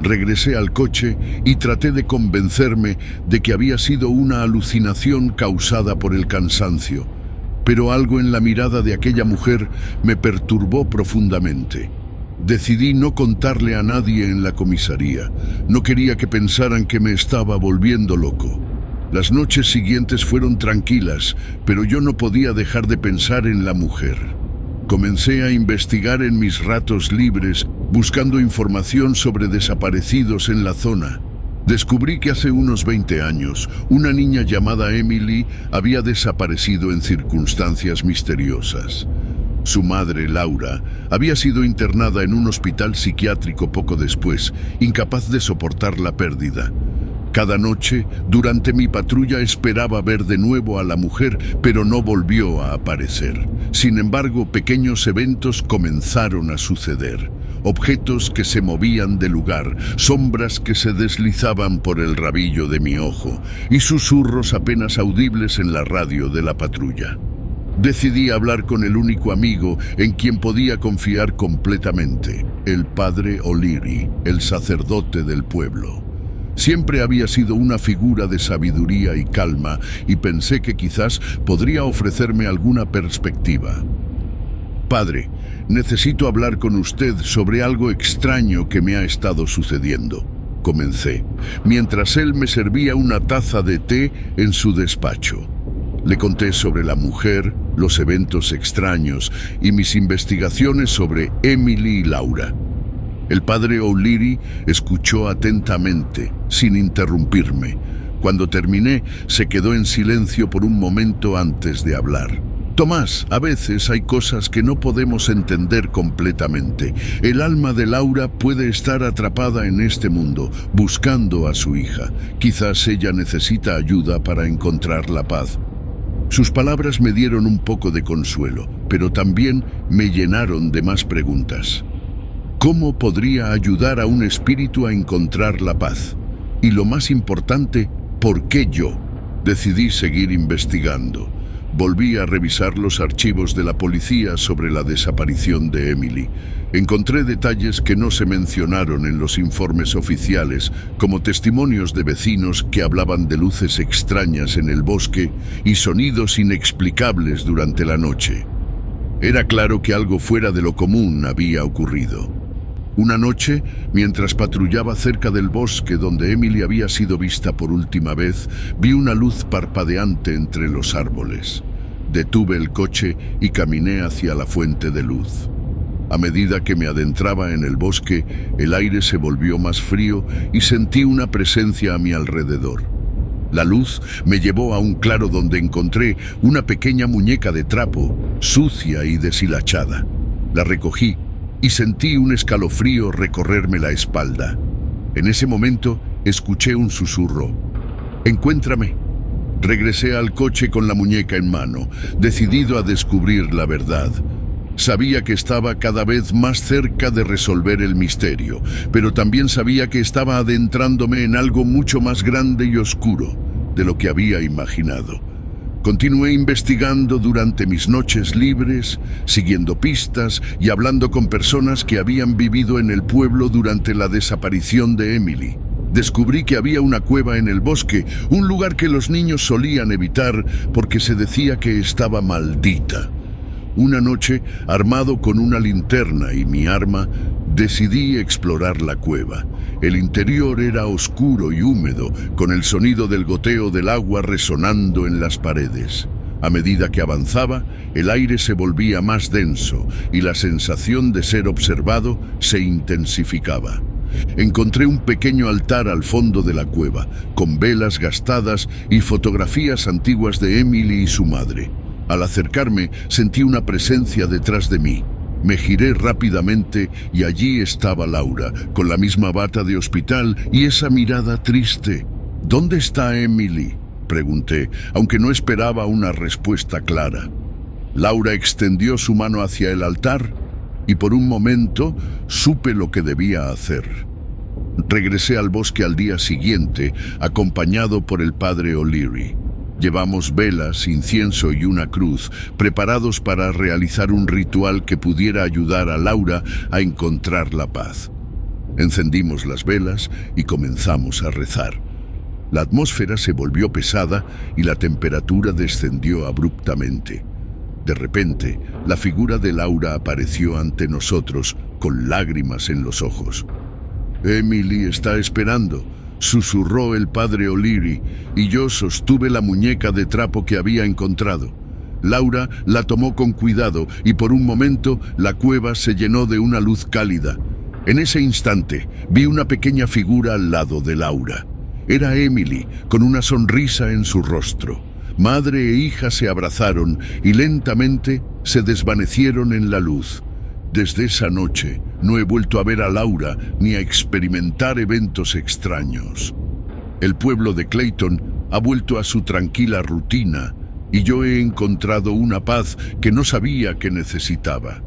Regresé al coche y traté de convencerme de que había sido una alucinación causada por el cansancio, pero algo en la mirada de aquella mujer me perturbó profundamente. Decidí no contarle a nadie en la comisaría. No quería que pensaran que me estaba volviendo loco. Las noches siguientes fueron tranquilas, pero yo no podía dejar de pensar en la mujer. Comencé a investigar en mis ratos libres, buscando información sobre desaparecidos en la zona. Descubrí que hace unos 20 años, una niña llamada Emily había desaparecido en circunstancias misteriosas. Su madre, Laura, había sido internada en un hospital psiquiátrico poco después, incapaz de soportar la pérdida. Cada noche, durante mi patrulla, esperaba ver de nuevo a la mujer, pero no volvió a aparecer. Sin embargo, pequeños eventos comenzaron a suceder. Objetos que se movían de lugar, sombras que se deslizaban por el rabillo de mi ojo y susurros apenas audibles en la radio de la patrulla. Decidí hablar con el único amigo en quien podía confiar completamente, el padre O'Leary, el sacerdote del pueblo. Siempre había sido una figura de sabiduría y calma, y pensé que quizás podría ofrecerme alguna perspectiva. Padre, necesito hablar con usted sobre algo extraño que me ha estado sucediendo, comencé, mientras él me servía una taza de té en su despacho. Le conté sobre la mujer, los eventos extraños y mis investigaciones sobre Emily y Laura. El padre O'Leary escuchó atentamente, sin interrumpirme. Cuando terminé, se quedó en silencio por un momento antes de hablar. Tomás, a veces hay cosas que no podemos entender completamente. El alma de Laura puede estar atrapada en este mundo, buscando a su hija. Quizás ella necesita ayuda para encontrar la paz. Sus palabras me dieron un poco de consuelo, pero también me llenaron de más preguntas. ¿Cómo podría ayudar a un espíritu a encontrar la paz? Y lo más importante, ¿por qué yo? Decidí seguir investigando. Volví a revisar los archivos de la policía sobre la desaparición de Emily. Encontré detalles que no se mencionaron en los informes oficiales, como testimonios de vecinos que hablaban de luces extrañas en el bosque y sonidos inexplicables durante la noche. Era claro que algo fuera de lo común había ocurrido. Una noche, mientras patrullaba cerca del bosque donde Emily había sido vista por última vez, vi una luz parpadeante entre los árboles. Detuve el coche y caminé hacia la fuente de luz. A medida que me adentraba en el bosque, el aire se volvió más frío y sentí una presencia a mi alrededor. La luz me llevó a un claro donde encontré una pequeña muñeca de trapo, sucia y deshilachada. La recogí y sentí un escalofrío recorrerme la espalda. En ese momento escuché un susurro. «Encuéntrame». Regresé al coche con la muñeca en mano, decidido a descubrir la verdad. Sabía que estaba cada vez más cerca de resolver el misterio, pero también sabía que estaba adentrándome en algo mucho más grande y oscuro de lo que había imaginado. Continué investigando durante mis noches libres, siguiendo pistas y hablando con personas que habían vivido en el pueblo durante la desaparición de Emily. Descubrí que había una cueva en el bosque, un lugar que los niños solían evitar porque se decía que estaba maldita. Una noche, armado con una linterna y mi arma, decidí explorar la cueva. El interior era oscuro y húmedo, con el sonido del goteo del agua resonando en las paredes. A medida que avanzaba, el aire se volvía más denso y la sensación de ser observado se intensificaba. Encontré un pequeño altar al fondo de la cueva, con velas gastadas y fotografías antiguas de Emily y su madre. Al acercarme, sentí una presencia detrás de mí. Me giré rápidamente y allí estaba Laura, con la misma bata de hospital y esa mirada triste. «¿Dónde está Emily?», pregunté, aunque no esperaba una respuesta clara. Laura extendió su mano hacia el altar y por un momento supe lo que debía hacer. Regresé al bosque al día siguiente, acompañado por el padre O'Leary. Llevamos velas, incienso y una cruz, preparados para realizar un ritual que pudiera ayudar a Laura a encontrar la paz. Encendimos las velas y comenzamos a rezar. La atmósfera se volvió pesada y la temperatura descendió abruptamente. De repente, la figura de Laura apareció ante nosotros con lágrimas en los ojos. «Emily está esperando», susurró el padre O'Leary, y yo sostuve la muñeca de trapo que había encontrado. Laura la tomó con cuidado y por un momento la cueva se llenó de una luz cálida. En ese instante vi una pequeña figura al lado de Laura. Era Emily, con una sonrisa en su rostro. Madre e hija se abrazaron y lentamente se desvanecieron en la luz. Desde esa noche no he vuelto a ver a Laura ni a experimentar eventos extraños. El pueblo de Clayton ha vuelto a su tranquila rutina y yo he encontrado una paz que no sabía que necesitaba.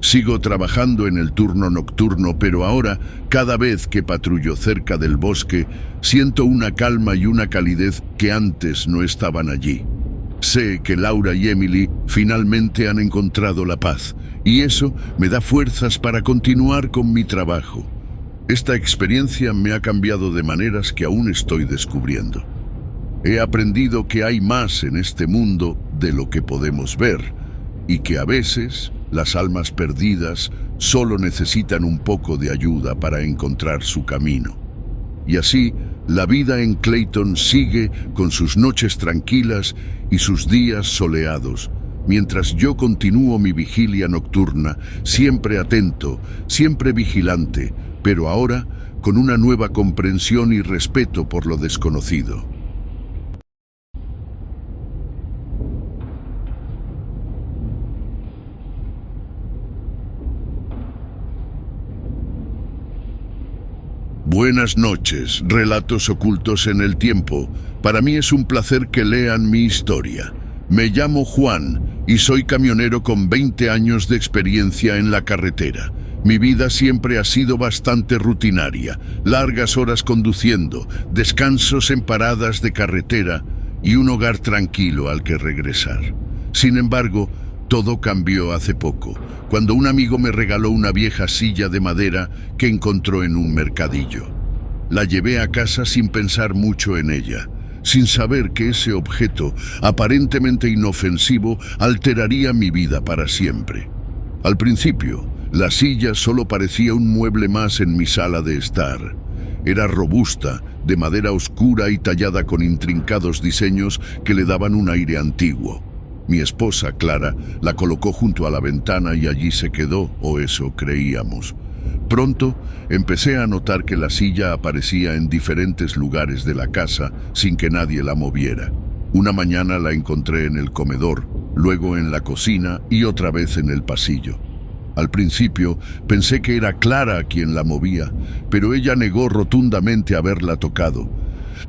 Sigo trabajando en el turno nocturno, pero ahora, cada vez que patrullo cerca del bosque, siento una calma y una calidez que antes no estaban allí. Sé que Laura y Emily finalmente han encontrado la paz, y eso me da fuerzas para continuar con mi trabajo. Esta experiencia me ha cambiado de maneras que aún estoy descubriendo. He aprendido que hay más en este mundo de lo que podemos ver, y que a veces las almas perdidas solo necesitan un poco de ayuda para encontrar su camino. Y así, la vida en Clayton sigue con sus noches tranquilas y sus días soleados, mientras yo continúo mi vigilia nocturna, siempre atento, siempre vigilante, pero ahora con una nueva comprensión y respeto por lo desconocido. Buenas noches, relatos ocultos en el tiempo. Para mí es un placer que lean mi historia. Me llamo Juan y soy camionero con 20 años de experiencia en la carretera. Mi vida siempre ha sido bastante rutinaria, largas horas conduciendo, descansos en paradas de carretera y un hogar tranquilo al que regresar. Sin embargo, todo cambió hace poco, cuando un amigo me regaló una vieja silla de madera que encontró en un mercadillo. La llevé a casa sin pensar mucho en ella, sin saber que ese objeto, aparentemente inofensivo, alteraría mi vida para siempre. Al principio, la silla solo parecía un mueble más en mi sala de estar. Era robusta, de madera oscura y tallada con intrincados diseños que le daban un aire antiguo. Mi esposa, Clara, la colocó junto a la ventana y allí se quedó, o eso creíamos. Pronto empecé a notar que la silla aparecía en diferentes lugares de la casa sin que nadie la moviera. Una mañana la encontré en el comedor, luego en la cocina y otra vez en el pasillo. Al principio pensé que era Clara quien la movía, pero ella negó rotundamente haberla tocado.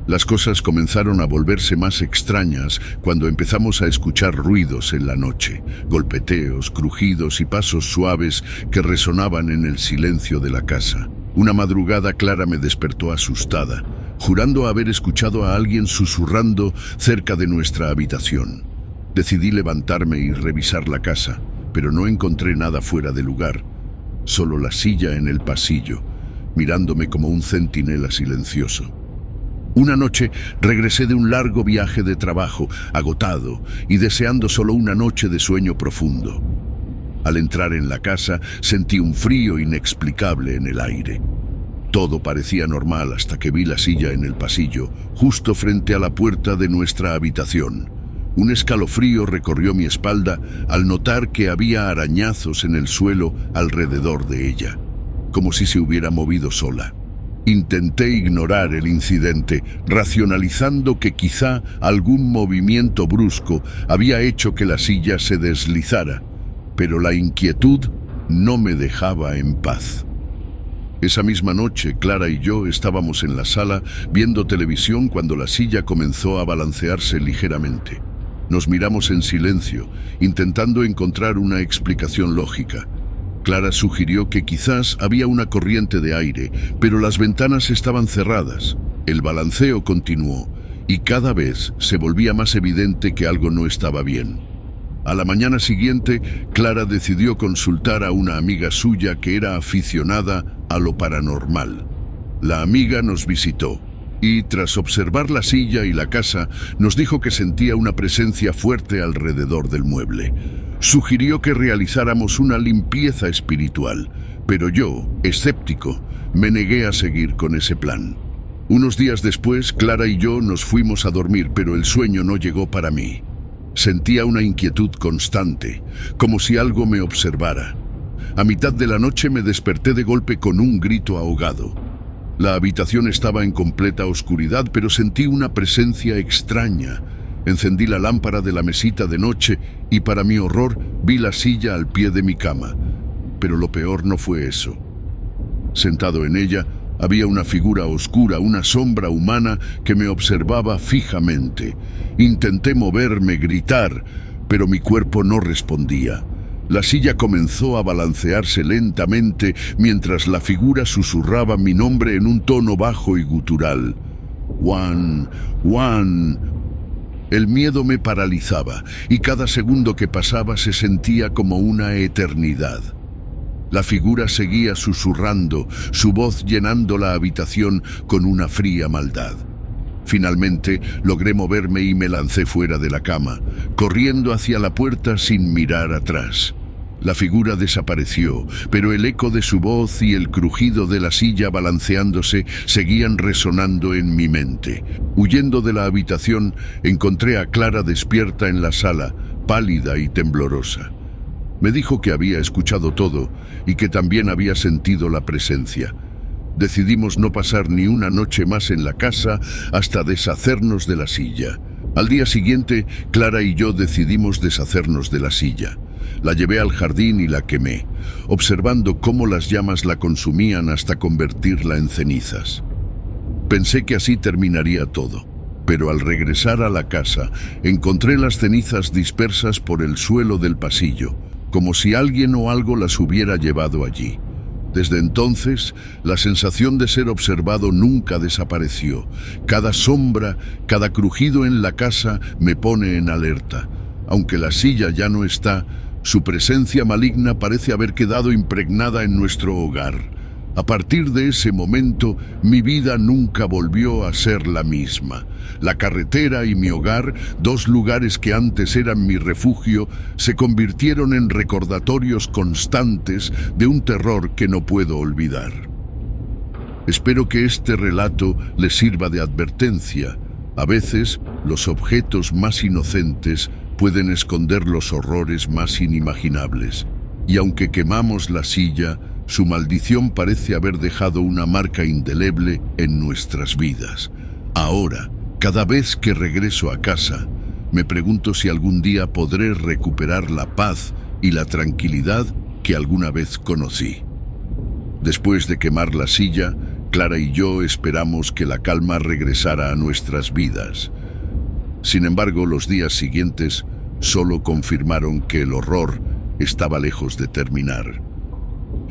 Las cosas comenzaron a volverse más extrañas cuando empezamos a escuchar ruidos en la noche, golpeteos, crujidos y pasos suaves que resonaban en el silencio de la casa. Una madrugada Clara me despertó asustada, jurando haber escuchado a alguien susurrando cerca de nuestra habitación. Decidí levantarme y revisar la casa, pero no encontré nada fuera de lugar, solo la silla en el pasillo, mirándome como un centinela silencioso. Una noche regresé de un largo viaje de trabajo, agotado y deseando solo una noche de sueño profundo. Al entrar en la casa, sentí un frío inexplicable en el aire. Todo parecía normal hasta que vi la silla en el pasillo, justo frente a la puerta de nuestra habitación. Un escalofrío recorrió mi espalda al notar que había arañazos en el suelo alrededor de ella, como si se hubiera movido sola. Intenté ignorar el incidente, racionalizando que quizá algún movimiento brusco había hecho que la silla se deslizara, pero la inquietud no me dejaba en paz. Esa misma noche, Clara y yo estábamos en la sala viendo televisión cuando la silla comenzó a balancearse ligeramente. Nos miramos en silencio, intentando encontrar una explicación lógica. Clara sugirió que quizás había una corriente de aire, pero las ventanas estaban cerradas. El balanceo continuó, y cada vez se volvía más evidente que algo no estaba bien. A la mañana siguiente, Clara decidió consultar a una amiga suya que era aficionada a lo paranormal. La amiga nos visitó y, tras observar la silla y la casa, nos dijo que sentía una presencia fuerte alrededor del mueble. Sugirió que realizáramos una limpieza espiritual, pero yo, escéptico, me negué a seguir con ese plan. Unos días después, Clara y yo nos fuimos a dormir, pero el sueño no llegó para mí. Sentía una inquietud constante, como si algo me observara. A mitad de la noche me desperté de golpe con un grito ahogado. La habitación estaba en completa oscuridad, pero sentí una presencia extraña. Encendí la lámpara de la mesita de noche y, para mi horror, vi la silla al pie de mi cama. Pero lo peor no fue eso. Sentado en ella, había una figura oscura, una sombra humana que me observaba fijamente. Intenté moverme, gritar, pero mi cuerpo no respondía. La silla comenzó a balancearse lentamente mientras la figura susurraba mi nombre en un tono bajo y gutural. Juan, Juan. El miedo me paralizaba y cada segundo que pasaba se sentía como una eternidad. La figura seguía susurrando, su voz llenando la habitación con una fría maldad. Finalmente logré moverme y me lancé fuera de la cama, corriendo hacia la puerta sin mirar atrás. La figura desapareció, pero el eco de su voz y el crujido de la silla balanceándose seguían resonando en mi mente. Huyendo de la habitación, encontré a Clara despierta en la sala, pálida y temblorosa. Me dijo que había escuchado todo y que también había sentido la presencia. Decidimos no pasar ni una noche más en la casa hasta deshacernos de la silla. Al día siguiente, Clara y yo decidimos deshacernos de la silla. La llevé al jardín y la quemé, observando cómo las llamas la consumían hasta convertirla en cenizas. Pensé que así terminaría todo, pero al regresar a la casa, encontré las cenizas dispersas por el suelo del pasillo, como si alguien o algo las hubiera llevado allí. Desde entonces, la sensación de ser observado nunca desapareció. Cada sombra, cada crujido en la casa me pone en alerta. Aunque la silla ya no está, su presencia maligna parece haber quedado impregnada en nuestro hogar. A partir de ese momento, mi vida nunca volvió a ser la misma. La carretera y mi hogar, dos lugares que antes eran mi refugio, se convirtieron en recordatorios constantes de un terror que no puedo olvidar. Espero que este relato les sirva de advertencia. A veces, los objetos más inocentes pueden esconder los horrores más inimaginables. Y aunque quemamos la silla, su maldición parece haber dejado una marca indeleble en nuestras vidas. Ahora, cada vez que regreso a casa, me pregunto si algún día podré recuperar la paz y la tranquilidad que alguna vez conocí. Después de quemar la silla, Clara y yo esperamos que la calma regresara a nuestras vidas. Sin embargo, los días siguientes solo confirmaron que el horror estaba lejos de terminar.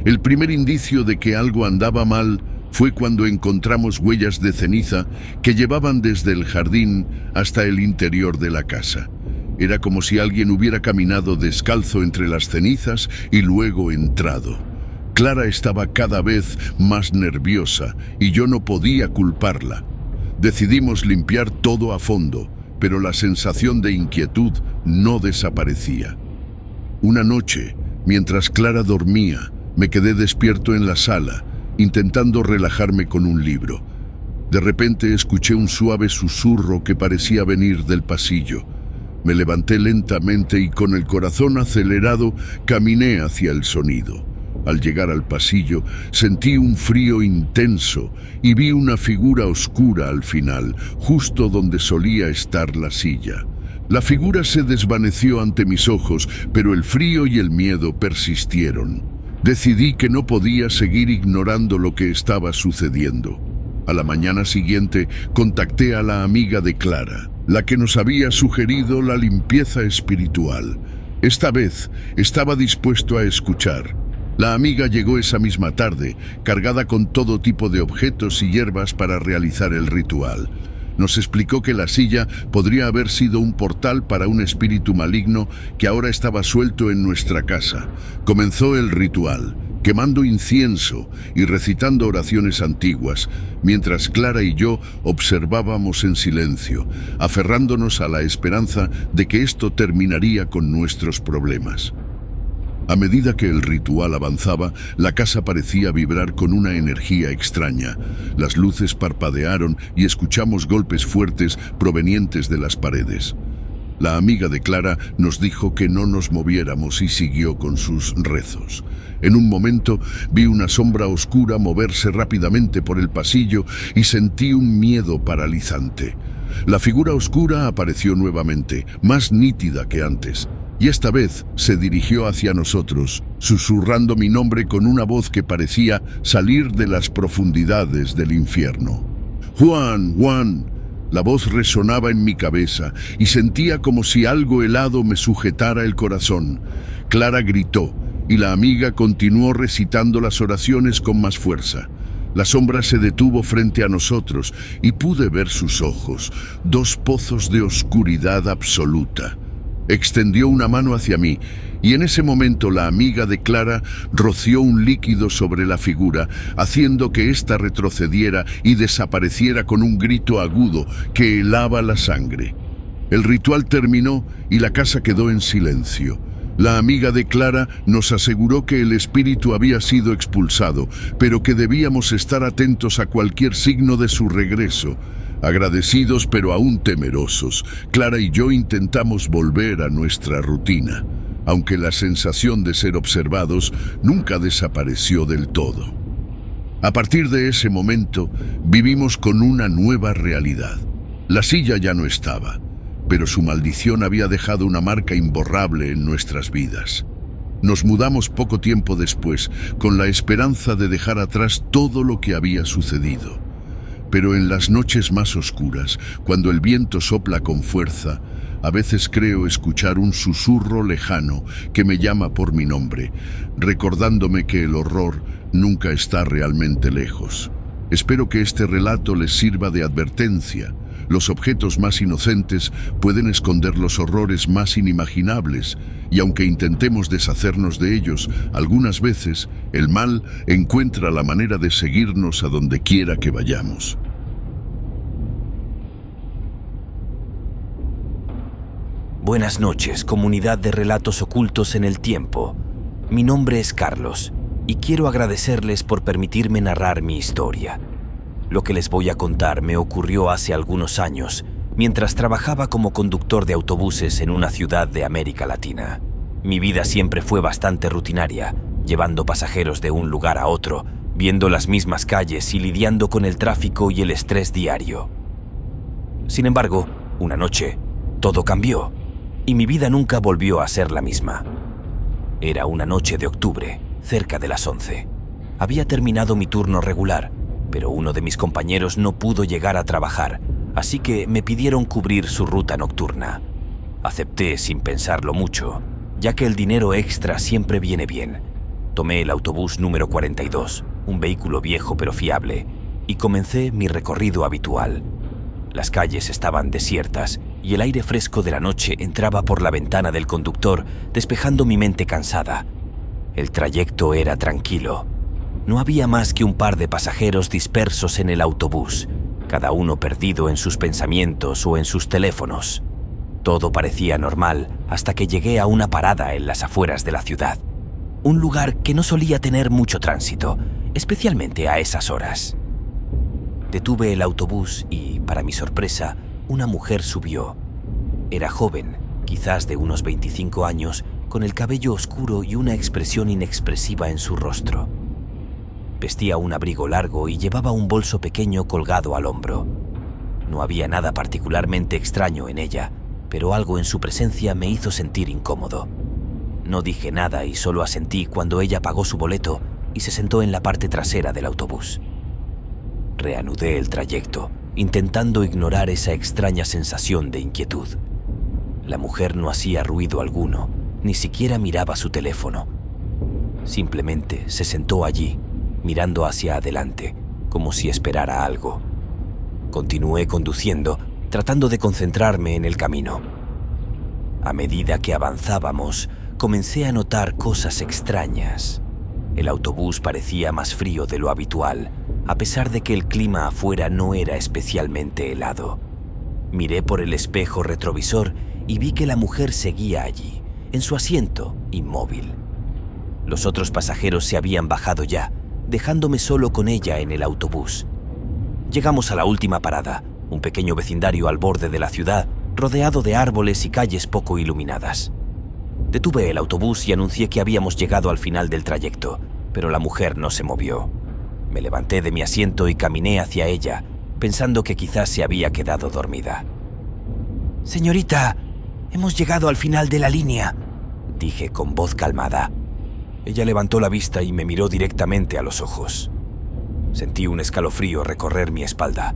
El primer indicio de que algo andaba mal fue cuando encontramos huellas de ceniza que llevaban desde el jardín hasta el interior de la casa. Era como si alguien hubiera caminado descalzo entre las cenizas y luego entrado. Clara estaba cada vez más nerviosa y yo no podía culparla. Decidimos limpiar todo a fondo, pero la sensación de inquietud no desaparecía. Una noche, mientras Clara dormía, me quedé despierto en la sala, intentando relajarme con un libro. De repente escuché un suave susurro que parecía venir del pasillo. Me levanté lentamente y con el corazón acelerado caminé hacia el sonido. Al llegar al pasillo, sentí un frío intenso y vi una figura oscura al final, justo donde solía estar la silla. La figura se desvaneció ante mis ojos, pero el frío y el miedo persistieron. Decidí que no podía seguir ignorando lo que estaba sucediendo. A la mañana siguiente, contacté a la amiga de Clara, la que nos había sugerido la limpieza espiritual. Esta vez, estaba dispuesto a escuchar. La amiga llegó esa misma tarde, cargada con todo tipo de objetos y hierbas para realizar el ritual. Nos explicó que la silla podría haber sido un portal para un espíritu maligno que ahora estaba suelto en nuestra casa. Comenzó el ritual, quemando incienso y recitando oraciones antiguas, mientras Clara y yo observábamos en silencio, aferrándonos a la esperanza de que esto terminaría con nuestros problemas. A medida que el ritual avanzaba, la casa parecía vibrar con una energía extraña. Las luces parpadearon y escuchamos golpes fuertes provenientes de las paredes. La amiga de Clara nos dijo que no nos moviéramos y siguió con sus rezos. En un momento vi una sombra oscura moverse rápidamente por el pasillo y sentí un miedo paralizante. La figura oscura apareció nuevamente, más nítida que antes. Y esta vez se dirigió hacia nosotros, susurrando mi nombre con una voz que parecía salir de las profundidades del infierno. «Juan, Juan». La voz resonaba en mi cabeza y sentía como si algo helado me sujetara el corazón. Clara gritó y la amiga continuó recitando las oraciones con más fuerza. La sombra se detuvo frente a nosotros y pude ver sus ojos, dos pozos de oscuridad absoluta. Extendió una mano hacia mí y en ese momento la amiga de Clara roció un líquido sobre la figura, haciendo que ésta retrocediera y desapareciera con un grito agudo que helaba la sangre. El ritual terminó y la casa quedó en silencio. La amiga de Clara nos aseguró que el espíritu había sido expulsado, pero que debíamos estar atentos a cualquier signo de su regreso. Agradecidos pero aún temerosos, Clara y yo intentamos volver a nuestra rutina, aunque la sensación de ser observados nunca desapareció del todo. A partir de ese momento, vivimos con una nueva realidad. La silla ya no estaba, pero su maldición había dejado una marca imborrable en nuestras vidas. Nos mudamos poco tiempo después, con la esperanza de dejar atrás todo lo que había sucedido. Pero en las noches más oscuras, cuando el viento sopla con fuerza, a veces creo escuchar un susurro lejano que me llama por mi nombre, recordándome que el horror nunca está realmente lejos. Espero que este relato les sirva de advertencia. Los objetos más inocentes pueden esconder los horrores más inimaginables, y aunque intentemos deshacernos de ellos, algunas veces el mal encuentra la manera de seguirnos a donde quiera que vayamos. Buenas noches, comunidad de relatos ocultos en el tiempo. Mi nombre es Carlos y quiero agradecerles por permitirme narrar mi historia. Lo que les voy a contar me ocurrió hace algunos años, mientras trabajaba como conductor de autobuses en una ciudad de América Latina. Mi vida siempre fue bastante rutinaria, llevando pasajeros de un lugar a otro, viendo las mismas calles y lidiando con el tráfico y el estrés diario. Sin embargo, una noche, todo cambió, y mi vida nunca volvió a ser la misma. Era una noche de octubre, cerca de las 11. Había terminado mi turno regular, pero uno de mis compañeros no pudo llegar a trabajar, así que me pidieron cubrir su ruta nocturna. Acepté sin pensarlo mucho, ya que el dinero extra siempre viene bien. Tomé el autobús número 42, un vehículo viejo pero fiable, y comencé mi recorrido habitual. Las calles estaban desiertas y el aire fresco de la noche entraba por la ventana del conductor, despejando mi mente cansada. El trayecto era tranquilo. No había más que un par de pasajeros dispersos en el autobús, cada uno perdido en sus pensamientos o en sus teléfonos. Todo parecía normal hasta que llegué a una parada en las afueras de la ciudad. Un lugar que no solía tener mucho tránsito, especialmente a esas horas. Detuve el autobús y, para mi sorpresa, una mujer subió. Era joven, quizás de unos 25 años, con el cabello oscuro y una expresión inexpresiva en su rostro. Vestía un abrigo largo y llevaba un bolso pequeño colgado al hombro. No había nada particularmente extraño en ella, pero algo en su presencia me hizo sentir incómodo. No dije nada y solo asentí cuando ella pagó su boleto y se sentó en la parte trasera del autobús. Reanudé el trayecto, intentando ignorar esa extraña sensación de inquietud. La mujer no hacía ruido alguno, ni siquiera miraba su teléfono. Simplemente se sentó allí, mirando hacia adelante, como si esperara algo. Continué conduciendo, tratando de concentrarme en el camino. A medida que avanzábamos, comencé a notar cosas extrañas. El autobús parecía más frío de lo habitual, a pesar de que el clima afuera no era especialmente helado. Miré por el espejo retrovisor y vi que la mujer seguía allí, en su asiento, inmóvil. Los otros pasajeros se habían bajado ya, dejándome solo con ella en el autobús. Llegamos a la última parada, un pequeño vecindario al borde de la ciudad, rodeado de árboles y calles poco iluminadas. Detuve el autobús y anuncié que habíamos llegado al final del trayecto, pero la mujer no se movió. Me levanté de mi asiento y caminé hacia ella, pensando que quizás se había quedado dormida. «Señorita, hemos llegado al final de la línea», dije con voz calmada. Ella levantó la vista y me miró directamente a los ojos. Sentí un escalofrío recorrer mi espalda.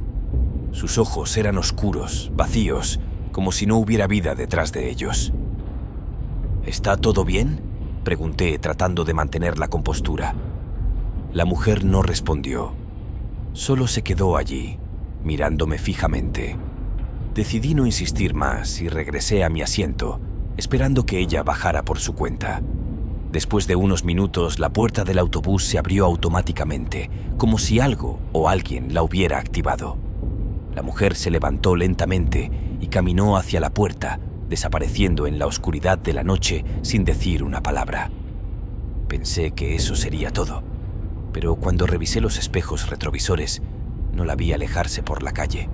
Sus ojos eran oscuros, vacíos, como si no hubiera vida detrás de ellos. «¿Está todo bien?», pregunté, tratando de mantener la compostura. La mujer no respondió. Solo se quedó allí, mirándome fijamente. Decidí no insistir más y regresé a mi asiento, esperando que ella bajara por su cuenta. Después de unos minutos, la puerta del autobús se abrió automáticamente, como si algo o alguien la hubiera activado. La mujer se levantó lentamente y caminó hacia la puerta, desapareciendo en la oscuridad de la noche sin decir una palabra. Pensé que eso sería todo, pero cuando revisé los espejos retrovisores, no la vi alejarse por la calle.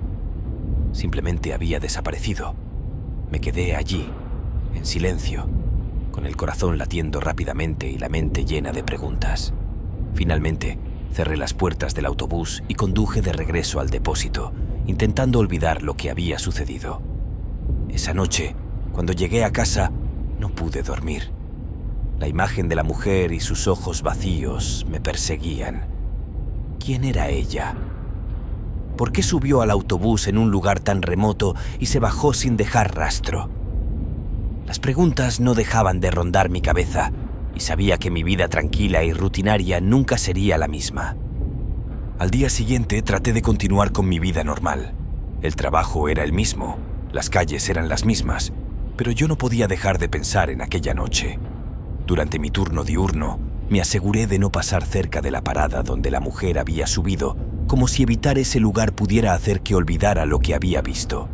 Simplemente había desaparecido. Me quedé allí, en silencio, con el corazón latiendo rápidamente y la mente llena de preguntas. Finalmente, cerré las puertas del autobús y conduje de regreso al depósito, intentando olvidar lo que había sucedido. Esa noche, cuando llegué a casa, no pude dormir. La imagen de la mujer y sus ojos vacíos me perseguían. ¿Quién era ella? ¿Por qué subió al autobús en un lugar tan remoto y se bajó sin dejar rastro? Las preguntas no dejaban de rondar mi cabeza y sabía que mi vida tranquila y rutinaria nunca sería la misma. Al día siguiente traté de continuar con mi vida normal. El trabajo era el mismo, las calles eran las mismas, pero yo no podía dejar de pensar en aquella noche. Durante mi turno diurno, me aseguré de no pasar cerca de la parada donde la mujer había subido, como si evitar ese lugar pudiera hacer que olvidara lo que había visto.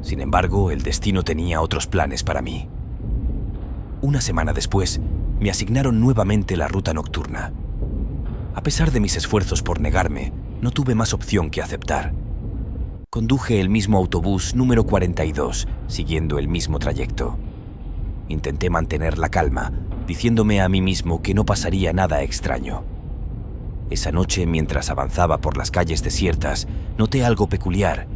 Sin embargo, el destino tenía otros planes para mí. Una semana después, me asignaron nuevamente la ruta nocturna. A pesar de mis esfuerzos por negarme, no tuve más opción que aceptar. Conduje el mismo autobús número 42, siguiendo el mismo trayecto. Intenté mantener la calma, diciéndome a mí mismo que no pasaría nada extraño. Esa noche, mientras avanzaba por las calles desiertas, noté algo peculiar.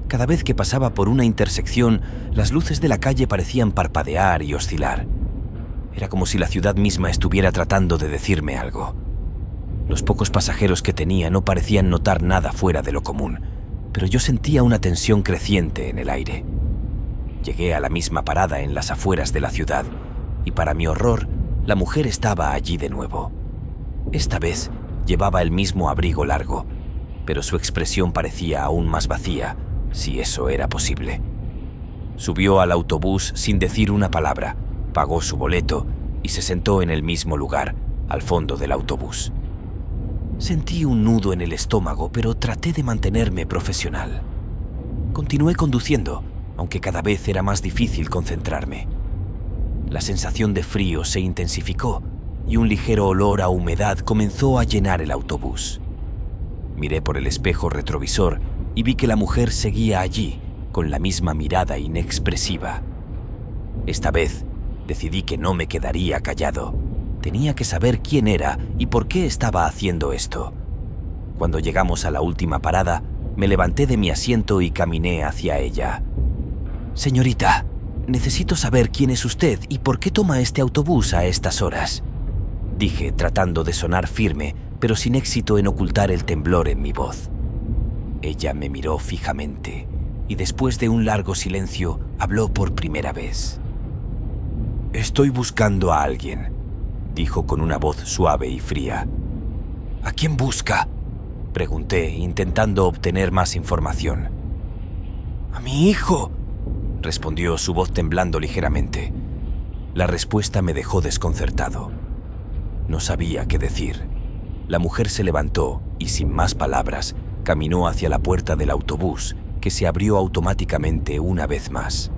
Cada vez que pasaba por una intersección, las luces de la calle parecían parpadear y oscilar. Era como si la ciudad misma estuviera tratando de decirme algo. Los pocos pasajeros que tenía no parecían notar nada fuera de lo común, pero yo sentía una tensión creciente en el aire. Llegué a la misma parada en las afueras de la ciudad, y para mi horror, la mujer estaba allí de nuevo. Esta vez llevaba el mismo abrigo largo, pero su expresión parecía aún más vacía, si eso era posible. Subió al autobús sin decir una palabra, pagó su boleto y se sentó en el mismo lugar, al fondo del autobús. Sentí un nudo en el estómago, pero traté de mantenerme profesional. Continué conduciendo, aunque cada vez era más difícil concentrarme. La sensación de frío se intensificó y un ligero olor a humedad comenzó a llenar el autobús. Miré por el espejo retrovisor y vi que la mujer seguía allí, con la misma mirada inexpresiva. Esta vez decidí que no me quedaría callado. Tenía que saber quién era y por qué estaba haciendo esto. Cuando llegamos a la última parada, me levanté de mi asiento y caminé hacia ella. «Señorita, necesito saber quién es usted y por qué toma este autobús a estas horas», dije, tratando de sonar firme, pero sin éxito en ocultar el temblor en mi voz. Ella me miró fijamente y después de un largo silencio habló por primera vez. «Estoy buscando a alguien», dijo con una voz suave y fría. ¿A quién busca?, pregunté, intentando obtener más información. «A mi hijo», respondió su voz temblando ligeramente. La respuesta me dejó desconcertado. No sabía qué decir. La mujer se levantó y, sin más palabras, caminó hacia la puerta del autobús, que se abrió automáticamente una vez más.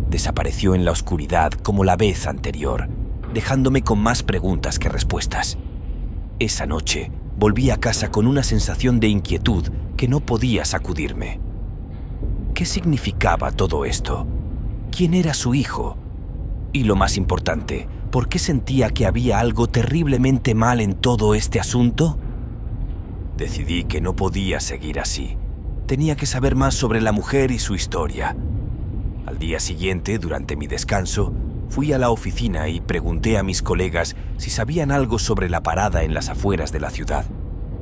Desapareció en la oscuridad como la vez anterior, dejándome con más preguntas que respuestas. Esa noche volví a casa con una sensación de inquietud que no podía sacudirme. ¿Qué significaba todo esto? ¿Quién era su hijo? Y lo más importante, ¿por qué sentía que había algo terriblemente mal en todo este asunto? Decidí que no podía seguir así. Tenía que saber más sobre la mujer y su historia. Al día siguiente, durante mi descanso, fui a la oficina y pregunté a mis colegas si sabían algo sobre la parada en las afueras de la ciudad.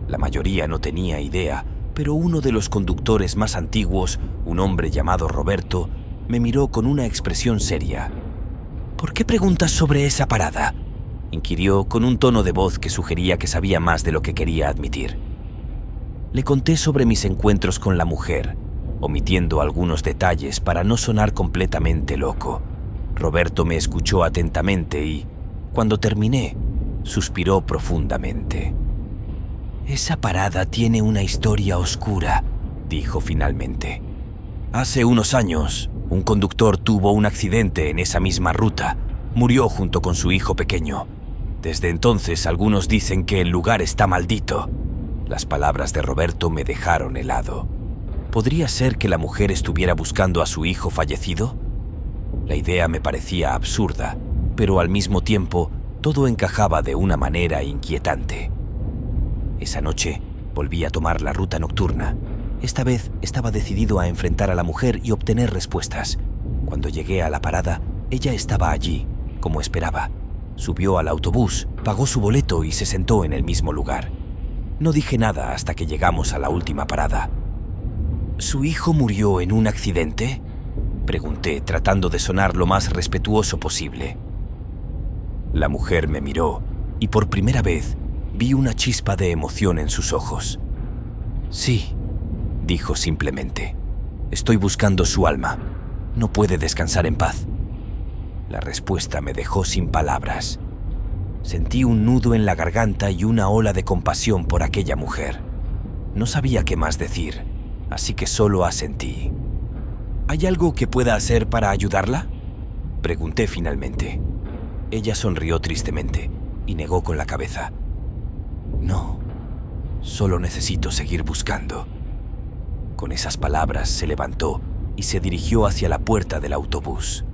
La mayoría no tenía idea, pero uno de los conductores más antiguos, un hombre llamado Roberto, me miró con una expresión seria. «¿Por qué preguntas sobre esa parada?», inquirió con un tono de voz que sugería que sabía más de lo que quería admitir. Le conté sobre mis encuentros con la mujer, omitiendo algunos detalles para no sonar completamente loco. Roberto me escuchó atentamente y, cuando terminé, suspiró profundamente. «Esa parada tiene una historia oscura», dijo finalmente. «Hace unos años, un conductor tuvo un accidente en esa misma ruta. Murió junto con su hijo pequeño. Desde entonces, algunos dicen que el lugar está maldito». Las palabras de Roberto me dejaron helado. ¿Podría ser que la mujer estuviera buscando a su hijo fallecido? La idea me parecía absurda, pero al mismo tiempo todo encajaba de una manera inquietante. Esa noche volví a tomar la ruta nocturna. Esta vez estaba decidido a enfrentar a la mujer y obtener respuestas. Cuando llegué a la parada, ella estaba allí, como esperaba. Subió al autobús, pagó su boleto y se sentó en el mismo lugar. No dije nada hasta que llegamos a la última parada. «¿Su hijo murió en un accidente?», pregunté, tratando de sonar lo más respetuoso posible. La mujer me miró y por primera vez vi una chispa de emoción en sus ojos. «Sí», dijo simplemente. «Estoy buscando su alma. No puede descansar en paz». La respuesta me dejó sin palabras. Sentí un nudo en la garganta y una ola de compasión por aquella mujer. No sabía qué más decir, así que solo asentí. «¿Hay algo que pueda hacer para ayudarla?», pregunté finalmente. Ella sonrió tristemente y negó con la cabeza. «No, solo necesito seguir buscando». Con esas palabras se levantó y se dirigió hacia la puerta del autobús.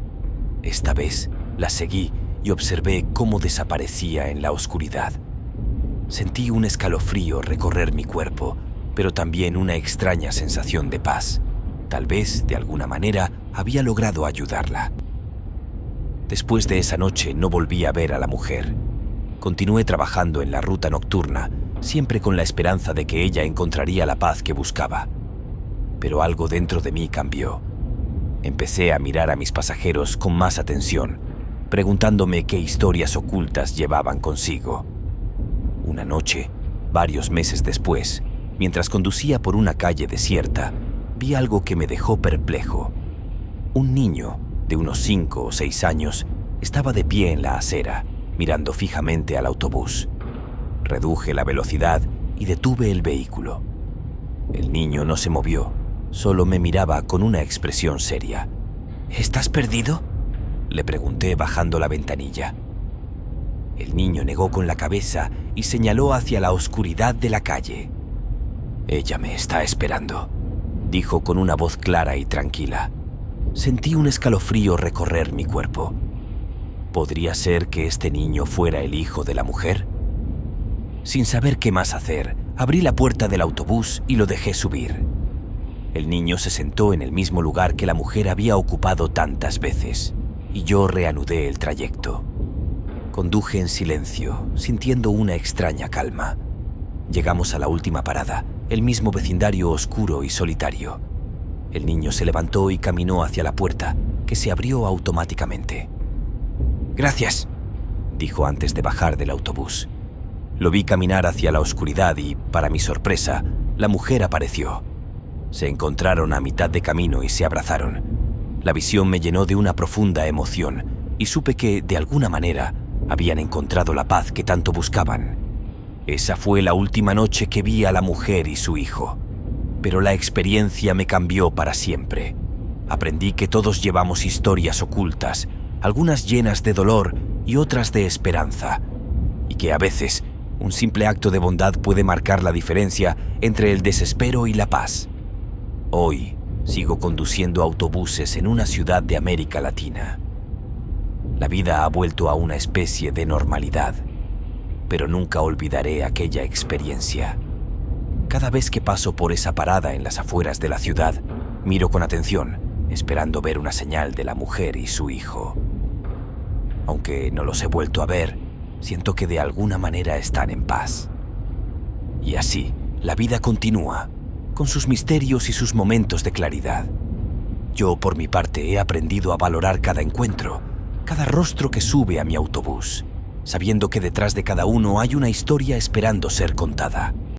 Esta vez la seguí y observé cómo desaparecía en la oscuridad. Sentí un escalofrío recorrer mi cuerpo, pero también una extraña sensación de paz. Tal vez, de alguna manera, había logrado ayudarla. Después de esa noche no volví a ver a la mujer. Continué trabajando en la ruta nocturna, siempre con la esperanza de que ella encontraría la paz que buscaba. Pero algo dentro de mí cambió. Empecé a mirar a mis pasajeros con más atención, preguntándome qué historias ocultas llevaban consigo. Una noche, varios meses después, mientras conducía por una calle desierta, vi algo que me dejó perplejo. Un niño, de unos 5 o 6 años, estaba de pie en la acera, mirando fijamente al autobús. Reduje la velocidad y detuve el vehículo. El niño no se movió, solo me miraba con una expresión seria. «¿Estás perdido?», le pregunté bajando la ventanilla. El niño negó con la cabeza y señaló hacia la oscuridad de la calle. «Ella me está esperando», dijo con una voz clara y tranquila. Sentí un escalofrío recorrer mi cuerpo. ¿Podría ser que este niño fuera el hijo de la mujer? Sin saber qué más hacer, abrí la puerta del autobús y lo dejé subir. El niño se sentó en el mismo lugar que la mujer había ocupado tantas veces, y yo reanudé el trayecto. Conduje en silencio, sintiendo una extraña calma. Llegamos a la última parada, el mismo vecindario oscuro y solitario. El niño se levantó y caminó hacia la puerta, que se abrió automáticamente. «Gracias», dijo antes de bajar del autobús. Lo vi caminar hacia la oscuridad y, para mi sorpresa, la mujer apareció. Se encontraron a mitad de camino y se abrazaron. La visión me llenó de una profunda emoción y supe que, de alguna manera, habían encontrado la paz que tanto buscaban. Esa fue la última noche que vi a la mujer y su hijo. Pero la experiencia me cambió para siempre. Aprendí que todos llevamos historias ocultas, algunas llenas de dolor y otras de esperanza, y que a veces un simple acto de bondad puede marcar la diferencia entre el desespero y la paz. Hoy sigo conduciendo autobuses en una ciudad de América Latina. La vida ha vuelto a una especie de normalidad, pero nunca olvidaré aquella experiencia. Cada vez que paso por esa parada en las afueras de la ciudad, miro con atención, esperando ver una señal de la mujer y su hijo. Aunque no los he vuelto a ver, siento que de alguna manera están en paz. Y así, la vida continúa, con sus misterios y sus momentos de claridad. Yo, por mi parte, he aprendido a valorar cada encuentro, cada rostro que sube a mi autobús, sabiendo que detrás de cada uno hay una historia esperando ser contada.